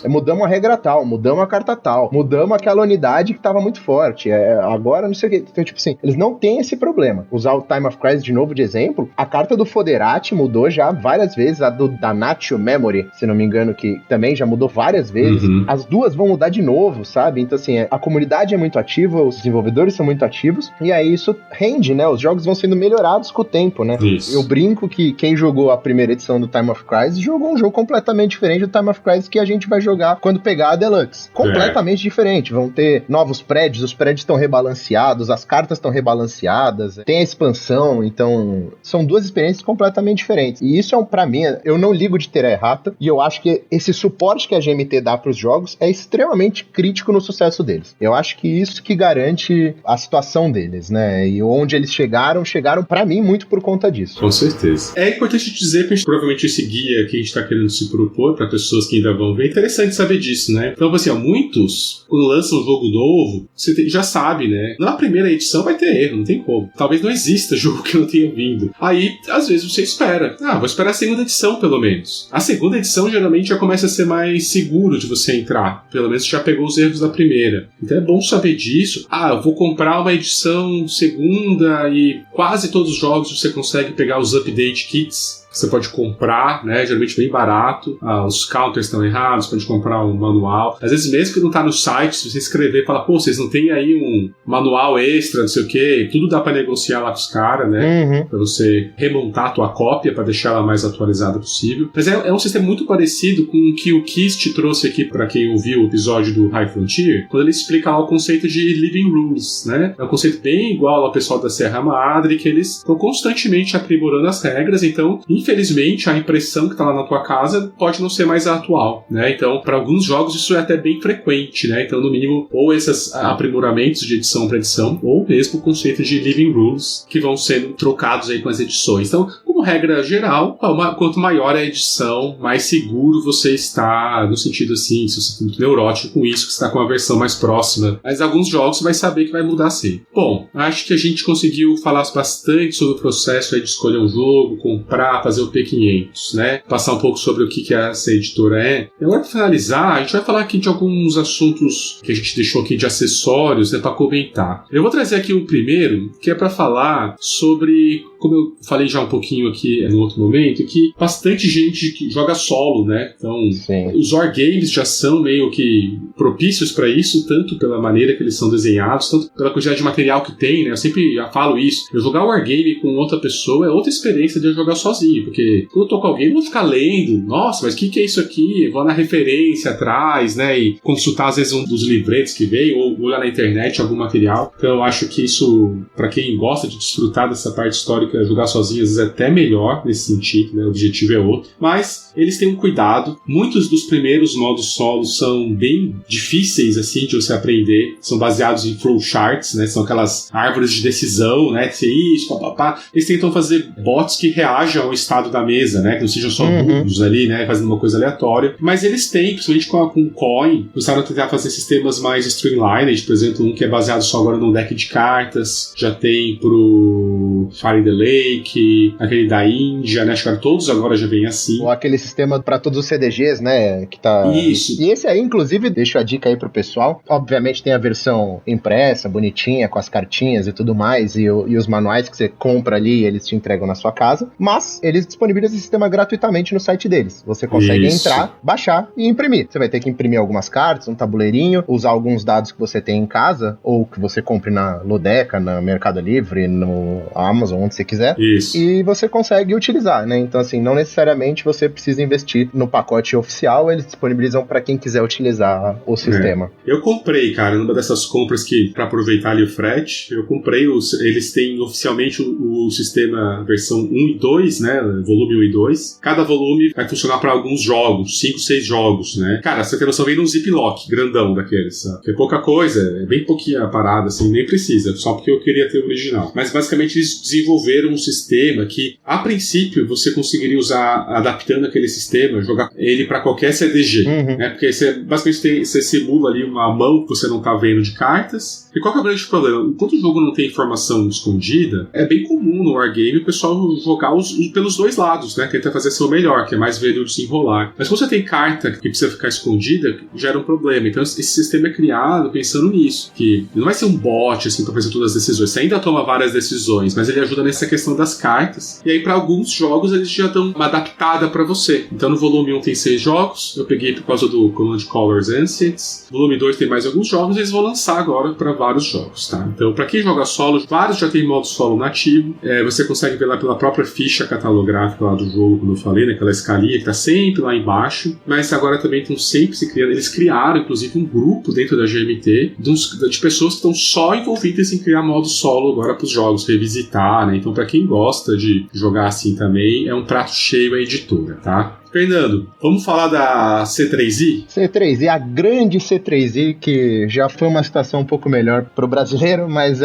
Mudamos a regra tal, mudamos a carta tal, mudamos aquela unidade que tava muito forte. Agora, não sei o que. Então, tipo assim, eles não têm esse problema. Usar o Time of Crisis de novo de exemplo, a carta do Foderati mudou já várias vezes, a da Nacho Memory, se não me engano, que também já mudou várias vezes. As duas vão mudar de novo, sabe? Então, assim, a comunidade é muito ativa, os desenvolvedores são muito ativos, e aí isso rende, né? Os jogos vão sendo melhorados com o tempo, né? Eu brinco que quem jogou a primeira edição do Time of Crisis jogou um jogo completamente diferente do Time of Crisis que a gente vai jogar quando pegar a Deluxe. Completamente diferente. Vão ter novos prédios, os prédios estão rebalanceados, as cartas estão rebalanceadas, tem a expansão, então são duas experiências completamente diferentes. E isso pra mim, eu não ligo de ter a errata, e eu acho que esse suporte que a GMT dá pros jogos é extremamente crítico no sucesso deles. Eu acho que isso que garante a situação deles, né? E onde eles chegaram pra mim muito por conta disso. Com certeza. É importante dizer que provavelmente esse guia que a gente tá querendo se propor pra pessoas que ainda vão ver, é interessante saber disso, né? Então, assim, muitos, quando lançam um jogo novo, você já sabe, né? Na primeira edição vai ter erro, não tem como. Talvez não exista jogo que não tenha vindo. Aí, às vezes, você espera. Vou esperar a segunda edição, pelo menos. A segunda edição, geralmente, já começa a ser mais seguro de você entrar. Pelo menos já pegou os erros da primeira. Então é bom saber disso. Eu vou comprar uma edição segunda e quase todos os jogos você consegue pegar os update kits. você pode comprar, né? Geralmente bem barato. Os counters estão errados, você pode comprar um manual. Às vezes mesmo que não tá no site, se você escrever, fala, pô, vocês não tem aí um manual extra, não sei o quê, tudo dá pra negociar lá com os caras, né? Pra você remontar a tua cópia, pra deixar ela mais atualizada possível. Mas é um sistema muito parecido com o que o Kist trouxe aqui pra quem ouviu o episódio do High Frontier, quando ele explica lá o conceito de Living Rules, né? É um conceito bem igual ao pessoal da Serra Madre, que eles estão constantemente aprimorando as regras, então, infelizmente, a impressão que tá lá na tua casa pode não ser mais a atual, né? Então, para alguns jogos isso é até bem frequente, né? Então, no mínimo, ou esses aprimoramentos de edição para edição, ou mesmo o conceito de Living Rules, que vão sendo trocados aí com as edições. Então, como regra geral, quanto maior a edição, mais seguro você está, no sentido assim, se você for muito neurótico com isso, que você está com a versão mais próxima. Mas alguns jogos você vai saber que vai mudar sim. Bom, acho que a gente conseguiu falar bastante sobre o processo aí de escolher um jogo, comprar, fazer o P500, né? Passar um pouco sobre o que essa editora é. E agora, para finalizar, a gente vai falar aqui de alguns assuntos que a gente deixou aqui de acessórios, né, para comentar. Eu vou trazer aqui o primeiro, que é para falar sobre, como eu falei já um pouquinho aqui no outro momento, que bastante gente que joga solo, né? Então, sim, os wargames já são meio que propícios para isso, tanto pela maneira que eles são desenhados, tanto pela quantidade de material que tem, né? Eu sempre falo isso. Eu jogar wargame com outra pessoa é outra experiência de eu jogar sozinho, porque quando eu tô com alguém, eu vou ficar lendo, nossa, mas o que é isso aqui? Eu vou na referência atrás, né? E consultar, às vezes, um dos livretos que veio, ou olhar na internet algum material. Então, eu acho que isso, para quem gosta de desfrutar dessa parte histórica, jogar sozinho, às vezes é até melhor nesse sentido, né? O objetivo é outro. Mas eles têm um cuidado. Muitos dos primeiros modos solo são bem difíceis, assim, de você aprender. São baseados em flowcharts, né? São aquelas árvores de decisão, né? Isso, papapá. Eles tentam fazer bots que reajam ao estado da mesa, né? Que não sejam só burros ali, né? Fazendo uma coisa aleatória. Mas eles têm, principalmente com coin, começaram a tentar fazer sistemas mais streamlined, por exemplo, um que é baseado só agora num deck de cartas. Já tem pro Fire in the Lake, aquele da Índia, né? Acho que todos agora já vem assim. Ou aquele sistema para todos os CDGs, né? Que tá... Isso. E esse aí, inclusive, deixo a dica aí pro pessoal. Obviamente tem a versão impressa, bonitinha, com as cartinhas e tudo mais, e os manuais que você compra ali, eles te entregam na sua casa, mas eles disponibilizam esse sistema gratuitamente no site deles. Você consegue entrar, baixar e imprimir. Você vai ter que imprimir algumas cartas, um tabuleirinho, usar alguns dados que você tem em casa, ou que você compre na Lodéca, no Mercado Livre, no Amazon, onde você quiser. Isso. E você consegue utilizar, né? Então, assim, não necessariamente você precisa investir no pacote oficial, eles disponibilizam para quem quiser utilizar o sistema. Eu comprei, cara, numa dessas compras que, para aproveitar ali o frete, eu comprei, eles têm oficialmente o sistema versão 1 e 2, né? Volume 1 e 2. Cada volume vai funcionar para alguns jogos, 5, 6 jogos, né? Cara, você tem noção, vem num ziplock grandão daqueles, sabe? É pouca coisa, é bem pouquinha a parada, assim, nem precisa, só porque eu queria ter o original. Mas basicamente eles desenvolveram um sistema que, a princípio, você conseguiria usar, adaptando aquele sistema, jogar ele para qualquer CDG, né? Porque você basicamente você simula ali uma mão que você não tá vendo de cartas. E qual que é o grande problema? Enquanto o jogo não tem informação escondida, é bem comum no Wargame o pessoal jogar pelos dois lados, né? Tentar fazer seu melhor, que é mais ver de se enrolar. Mas quando você tem carta que precisa ficar escondida, gera um problema. Então esse sistema é criado pensando nisso, que não vai ser um bot assim pra fazer todas as decisões. Você ainda toma várias decisões, mas ele ajuda nessa questão das cartas. E aí para alguns jogos eles já dão uma adaptada para você. Então no volume 1 tem 6 jogos, eu peguei por causa do Command Colors Ancients. Volume 2 tem mais alguns jogos, e eles vão lançar agora para vários jogos, tá? Então para quem joga solo, vários já tem modo solo nativo. Você consegue ver lá pela própria ficha catalográfica lá do jogo, como eu falei, naquela escalinha que tá sempre lá embaixo. Mas agora também estão sempre se criando. Eles criaram inclusive um grupo dentro da GMT de pessoas que estão só envolvidas em criar modo solo agora para os jogos, revisitar, né? Então para quem gosta de jogar assim também, é um prato cheio a editora, tá? Fernando, vamos falar da C3i? C3i, a grande C3i, que já foi uma situação um pouco melhor pro brasileiro, mas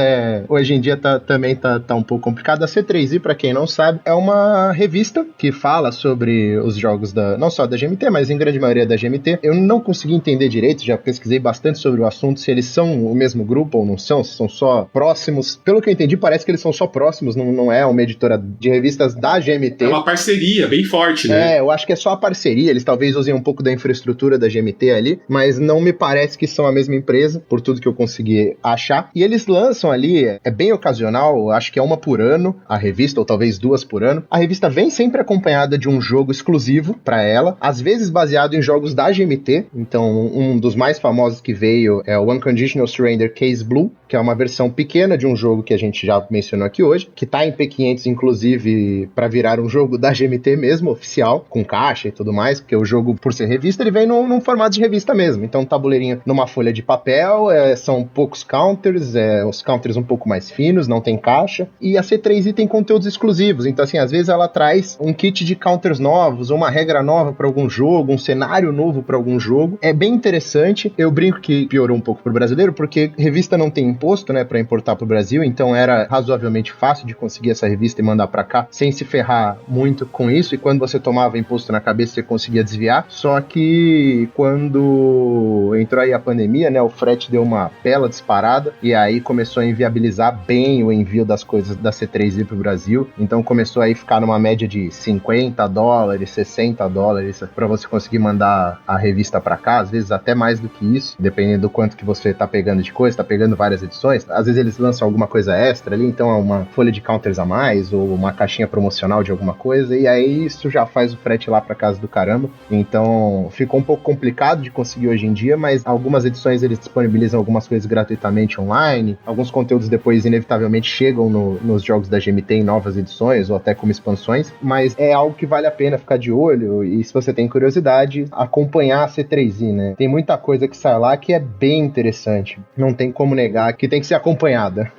hoje em dia também tá um pouco complicado. A C3i, pra quem não sabe, é uma revista que fala sobre os jogos não só da GMT, mas em grande maioria da GMT. Eu não consegui entender direito, já pesquisei bastante sobre o assunto, se eles são o mesmo grupo ou não são, se são só próximos. Pelo que eu entendi, parece que eles são só próximos, não é uma editora de revistas da GMT. É uma parceria bem forte, né? Eu acho que só a parceria, eles talvez usem um pouco da infraestrutura da GMT ali, mas não me parece que são a mesma empresa, por tudo que eu consegui achar. E eles lançam ali, é bem ocasional, acho que é uma por ano, a revista, ou talvez 2 por ano. A revista vem sempre acompanhada de um jogo exclusivo para ela, às vezes baseado em jogos da GMT. Então, um dos mais famosos que veio é o Unconditional Surrender Case Blue, que é uma versão pequena de um jogo que a gente já mencionou aqui hoje, que tá em P500, inclusive, para virar um jogo da GMT mesmo, oficial, com caixa e tudo mais, porque o jogo, por ser revista, ele vem num formato de revista mesmo. Então, um tabuleirinho numa folha de papel, são poucos counters, os counters um pouco mais finos, não tem caixa, e a C3i tem conteúdos exclusivos. Então, assim, às vezes ela traz um kit de counters novos, uma regra nova para algum jogo, um cenário novo para algum jogo. É bem interessante. Eu brinco que piorou um pouco pro brasileiro, porque revista não tem imposto, né, para importar pro Brasil, então era razoavelmente fácil de conseguir essa revista e mandar para cá, sem se ferrar muito com isso, e quando você tomava imposto na cabeça, você conseguia desviar. Só que quando entrou aí a pandemia, né, o frete deu uma bela disparada, e aí começou a inviabilizar bem o envio das coisas da C3i pro Brasil, então começou aí a ficar numa média de $50, $60 para você conseguir mandar a revista para cá, às vezes até mais do que isso, dependendo do quanto que você tá pegando de coisa, tá pegando várias edições, às vezes eles lançam alguma coisa extra ali, então é uma folha de counters a mais, ou uma caixinha promocional de alguma coisa, e aí isso já faz o frete lá pra casa do caramba. Então ficou um pouco complicado de conseguir hoje em dia, mas algumas edições eles disponibilizam algumas coisas gratuitamente online, alguns conteúdos depois inevitavelmente chegam nos jogos da GMT em novas edições, ou até como expansões, mas é algo que vale a pena ficar de olho, e se você tem curiosidade, acompanhar a C3i, né? Tem muita coisa que sai lá que é bem interessante, não tem como negar que tem que ser acompanhada.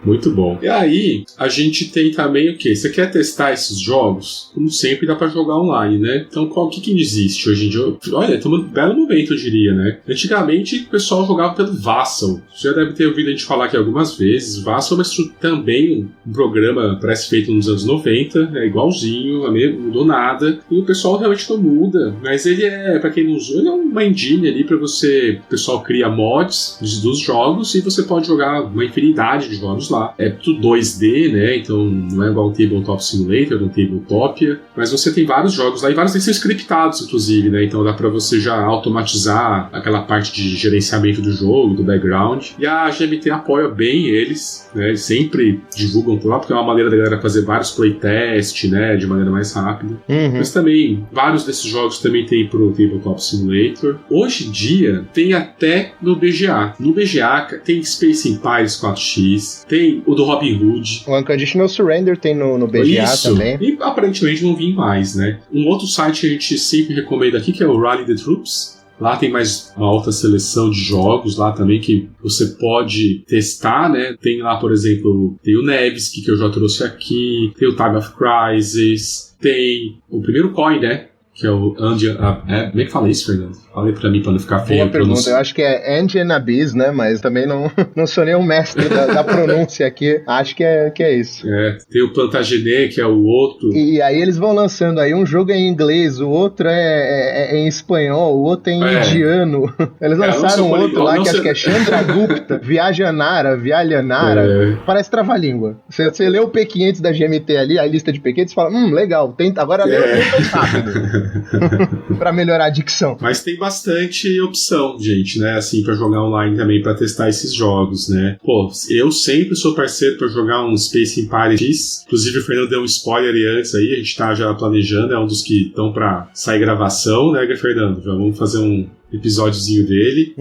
Muito bom. E aí, a gente tem também o quê? Você quer testar esses jogos? Como sempre, dá pra jogar online, né? Então, o que existe hoje em dia? Olha, estamos num belo momento, eu diria, né? Antigamente, o pessoal jogava pelo Vassal. Você já deve ter ouvido a gente falar aqui algumas vezes. Vassal é também um programa parece feito nos anos 90, é igualzinho, não mudou nada. E o pessoal realmente não muda. Mas ele pra quem não usou, ele é uma engine ali pra você... O pessoal cria mods dos jogos e você pode jogar uma infinidade de jogos lá. É tudo 2D, né? Então não é igual um Tabletop Simulator, um Tabletopia, mas você tem vários jogos lá e vários deles são scriptados, inclusive, né? Então dá pra você já automatizar aquela parte de gerenciamento do jogo, do background. E a GMT apoia bem eles, né? Eles sempre divulgam por lá, porque é uma maneira da galera fazer vários playtest, né? De maneira mais rápida. Mas também, vários desses jogos também tem pro Tabletop Simulator. Hoje em dia, tem até no BGA. No BGA tem Space Empires 4X, tem o do Robin Hood. O Unconditional Surrender tem no BGA também. E aparentemente vão vir mais, né? Um outro site que a gente sempre recomenda aqui, que é o Rally the Troops. Lá tem mais uma alta seleção de jogos lá também que você pode testar, né? Tem lá, por exemplo, tem o Nevsky, que eu já trouxe aqui, tem o Time of Crisis, tem o primeiro Coin, né? Que é o Engine... como é que fala isso, Fernando? Fala aí pra mim, pra não ficar feio. Boa pergunta. Eu acho que é Engine Abyss, né? Mas também não sou nem um mestre da pronúncia aqui. Acho que é isso. Tem o Plantagenet, que é o outro. E aí eles vão lançando aí, um jogo é em inglês, o outro é em espanhol, o outro é em indiano. Eles lançaram outro lá, que acho que é Chandragupta, Viajanara. Parece trava-língua. Você lê o P500 da GMT ali, a lista de P500, e fala, legal, agora lê mais rápido. Pra melhorar a dicção. Mas tem bastante opção, gente, né? Assim, pra jogar online também, pra testar esses jogos, né? Pô, eu sempre sou parceiro pra jogar um Space Empire X. Inclusive, o Fernando deu um spoiler antes aí, a gente tá já planejando, é um dos que estão pra sair gravação, né, Fernando? Já vamos fazer um episódiozinho dele.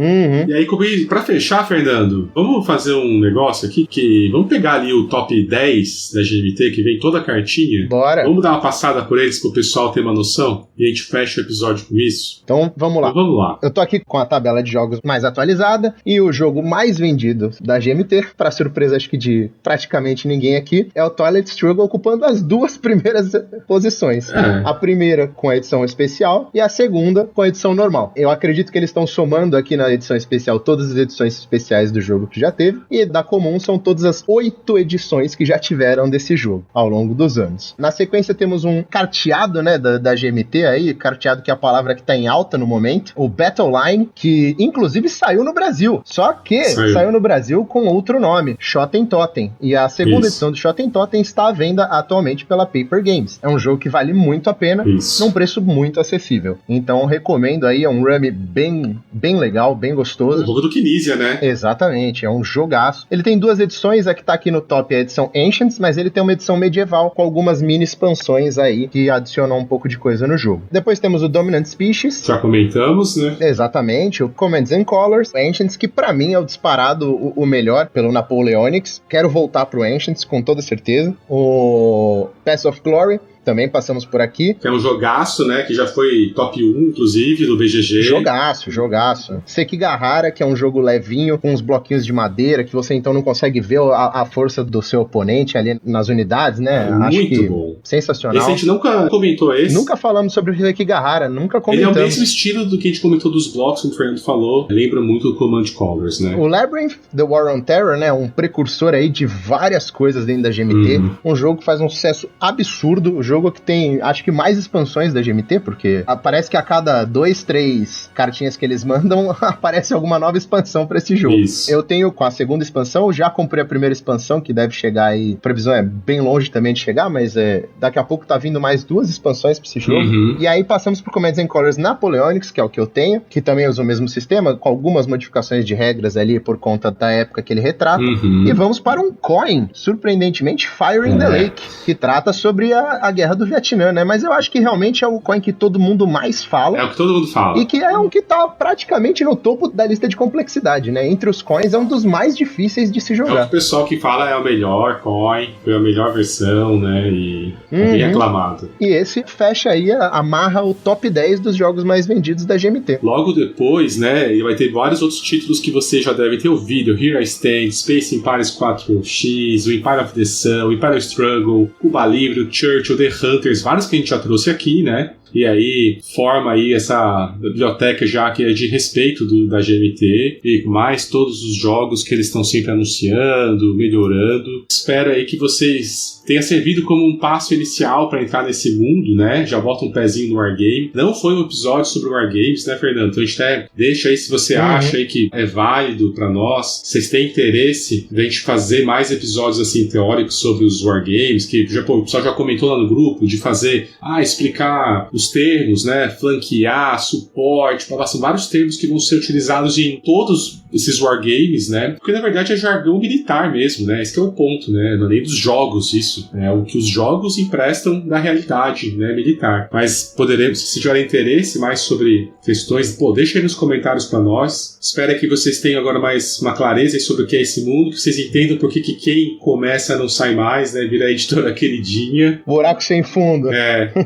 E aí, pra fechar, Fernando, vamos fazer um negócio aqui que... Vamos pegar ali o top 10 da GMT, que vem toda a cartinha. Bora. Vamos dar uma passada por eles pro pessoal ter uma noção? E a gente fecha o episódio com isso? Então, vamos lá. Eu tô aqui com a tabela de jogos mais atualizada e o jogo mais vendido da GMT, pra surpresa acho que de praticamente ninguém aqui, é o Toilet Struggle, ocupando as 2 primeiras posições. A primeira com a edição especial e a segunda com a edição normal. Eu acredito acredito que eles estão somando aqui na edição especial todas as edições especiais do jogo que já teve, e da comum são todas as 8 edições que já tiveram desse jogo ao longo dos anos. Na sequência temos um carteado, né, da GMT aí, carteado que é a palavra que tá em alta no momento, o Battle Line, que inclusive saiu no Brasil, só que saiu no Brasil com outro nome, Shoten Totem, e a segunda edição do Shoten Totem está à venda atualmente pela Paper Games. É um jogo que vale muito a pena, num preço muito acessível. Então recomendo aí, é um run bem legal, bem gostoso. O jogo do Kinesia, né? Exatamente, é um jogaço. Ele tem 2 edições, a que tá aqui no top é a edição Ancients, mas ele tem uma edição medieval com algumas mini expansões aí que adicionam um pouco de coisa no jogo. Depois temos o Dominant Species. Já comentamos, né? Exatamente, o Commands and Colors, Ancients, que pra mim é o disparado o melhor pelo Napoleonics. Quero voltar pro Ancients com toda certeza. O Path of Glory, também passamos por aqui. Que é um jogaço, né? Que já foi top 1, inclusive, do BGG. Jogaço. Sekigahara, que é um jogo levinho, com uns bloquinhos de madeira, que você então não consegue ver a força do seu oponente ali nas unidades, né? Muito bom. Sensacional. Esse a gente nunca comentou esse. Nunca falamos sobre o Sekigahara, nunca comentamos. Ele é o mesmo estilo do que a gente comentou dos blocos, como o Fernando falou. Lembra muito o Command Colors, né? O Labyrinth, The War on Terror, né? Um precursor aí de várias coisas dentro da GMT. Um jogo que faz um sucesso absurdo. O jogo que tem, acho que mais expansões da GMT, porque parece que a cada 2, 3 cartinhas que eles mandam, aparece alguma nova expansão pra esse jogo. Isso. Eu tenho com a segunda expansão, já comprei a primeira expansão, que deve chegar aí, a previsão é bem longe também de chegar, mas daqui a pouco tá vindo mais 2 expansões pra esse jogo. E aí passamos pro Commands and Colors Napoleonics, que é o que eu tenho, que também usa o mesmo sistema, com algumas modificações de regras ali, por conta da época que ele retrata. E vamos para um coin, surpreendentemente, Fire in the Lake, que trata sobre a guerra do Vietnã, né? Mas eu acho que realmente é o coin que todo mundo mais fala. É o que todo mundo fala. E que é um que tá praticamente no topo da lista de complexidade, né? Entre os coins é um dos mais difíceis de se jogar. É o pessoal que fala é o melhor coin, foi a melhor versão, né? E é bem aclamado. E esse fecha aí, amarra o top 10 dos jogos mais vendidos da GMT. Logo depois, né? Ele vai ter vários outros títulos que você já deve ter ouvido. Here I Stand, Space Empires 4X, o Empire of the Sun, o Empire Struggle, Cuba Libre, o Churchill, The Hunters, vários que a gente já trouxe aqui, né? E aí forma aí essa biblioteca já que é de respeito da GMT, e mais todos os jogos que eles estão sempre anunciando, melhorando. Espero aí que vocês tenha servido como um passo inicial para entrar nesse mundo, né? Já bota um pezinho no Wargame. Não foi um episódio sobre Wargames, né, Fernando? Então a gente até deixa aí se você acha aí que é válido para nós, vocês têm interesse de a gente fazer mais episódios assim teóricos sobre os Wargames, que já, o pessoal já comentou lá no grupo, de fazer, explicar os termos, né? Flanquear, suporte, são vários termos que vão ser utilizados em todos esses wargames, né? Porque na verdade é jargão militar mesmo, né? Esse que é o ponto, né? Não é nem dos jogos isso, é o que os jogos emprestam da realidade, né? Militar. Mas poderemos, se tiverem interesse mais sobre questões, deixa aí nos comentários para nós. Espero que vocês tenham agora mais uma clareza sobre o que é esse mundo, que vocês entendam por que quem começa não sai mais, né? Vira a editora queridinha. Buraco sem fundo.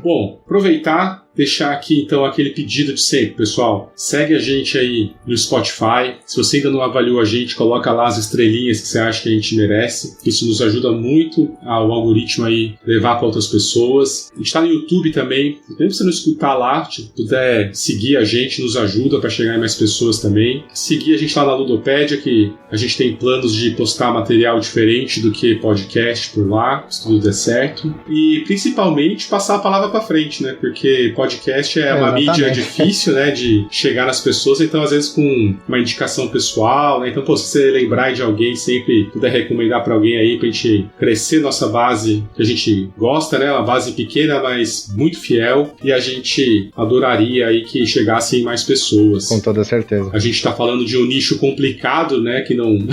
Bom, aproveitar, deixar aqui então aquele pedido de sempre, pessoal. Segue a gente aí no Spotify. Se você ainda não avaliou a gente, coloca lá as estrelinhas que você acha que a gente merece. Isso nos ajuda muito ao algoritmo aí levar para outras pessoas. A gente tá no YouTube também. Mesmo se você não escutar lá, se puder seguir a gente, nos ajuda para chegar em mais pessoas também. Seguir a gente lá na Ludopédia, que a gente tem planos de postar material diferente do que podcast por lá, se tudo der certo. E principalmente passar a palavra para frente, né? Porque podcast é uma mídia difícil, né, de chegar nas pessoas, então às vezes com uma indicação pessoal, né, então se você lembrar de alguém, sempre puder recomendar para alguém aí pra gente crescer nossa base, que a gente gosta, né, uma base pequena, mas muito fiel, e a gente adoraria aí que chegassem mais pessoas. Com toda certeza. A gente tá falando de um nicho complicado, né, que não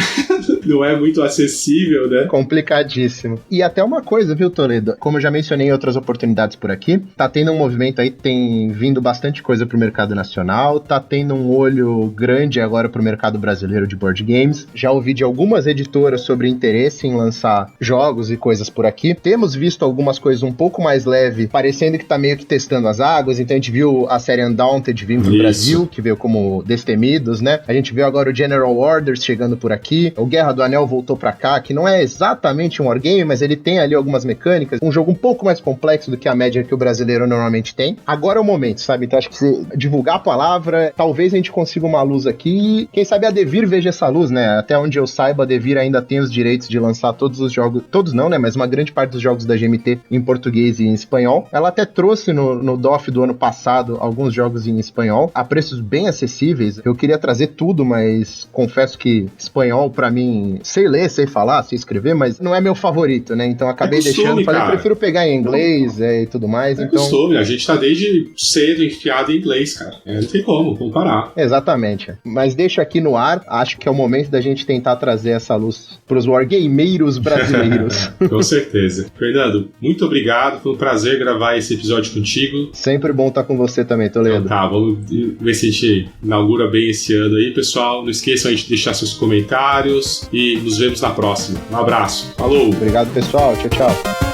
não é muito acessível, né? Complicadíssimo. E até uma coisa, viu, Toledo? Como eu já mencionei em outras oportunidades por aqui, tá tendo um movimento aí, tem vindo bastante coisa pro mercado nacional, tá tendo um olho grande agora pro mercado brasileiro de board games. Já ouvi de algumas editoras sobre interesse em lançar jogos e coisas por aqui. Temos visto algumas coisas um pouco mais leve, parecendo que tá meio que testando as águas, então a gente viu a série Undaunted vir pro Brasil, que veio como Destemidos, né? A gente viu agora o General Orders chegando por aqui, o Guerra do Anel voltou pra cá, que não é exatamente um wargame, mas ele tem ali algumas mecânicas, um jogo um pouco mais complexo do que a média que o brasileiro normalmente tem. Agora é o momento, sabe? Então acho que se divulgar a palavra, talvez a gente consiga uma luz aqui. Quem sabe a Devir veja essa luz, né? Até onde eu saiba, a Devir ainda tem os direitos de lançar todos os jogos, todos não, né? Mas uma grande parte dos jogos da GMT em português e em espanhol. Ela até trouxe no DOF do ano passado alguns jogos em espanhol, a preços bem acessíveis. Eu queria trazer tudo, mas confesso que espanhol, pra mim, sei ler, sei falar, sei escrever, mas não é meu favorito, né? Então acabei deixando, falei, eu prefiro pegar em inglês e tudo mais. É então... costume, a gente tá desde cedo enfiado em inglês, cara. Não tem como comparar. Exatamente. Mas deixo aqui no ar, acho que é o momento da gente tentar trazer essa luz pros wargameiros brasileiros. Com certeza. Fernando, muito obrigado, foi um prazer gravar esse episódio contigo. Sempre bom estar com você também, Toledo. Então tá, vamos ver se a gente inaugura bem esse ano aí, pessoal. Não esqueçam aí de deixar seus comentários e nos vemos na próxima. Um abraço. Falou! Obrigado, pessoal. Tchau, tchau.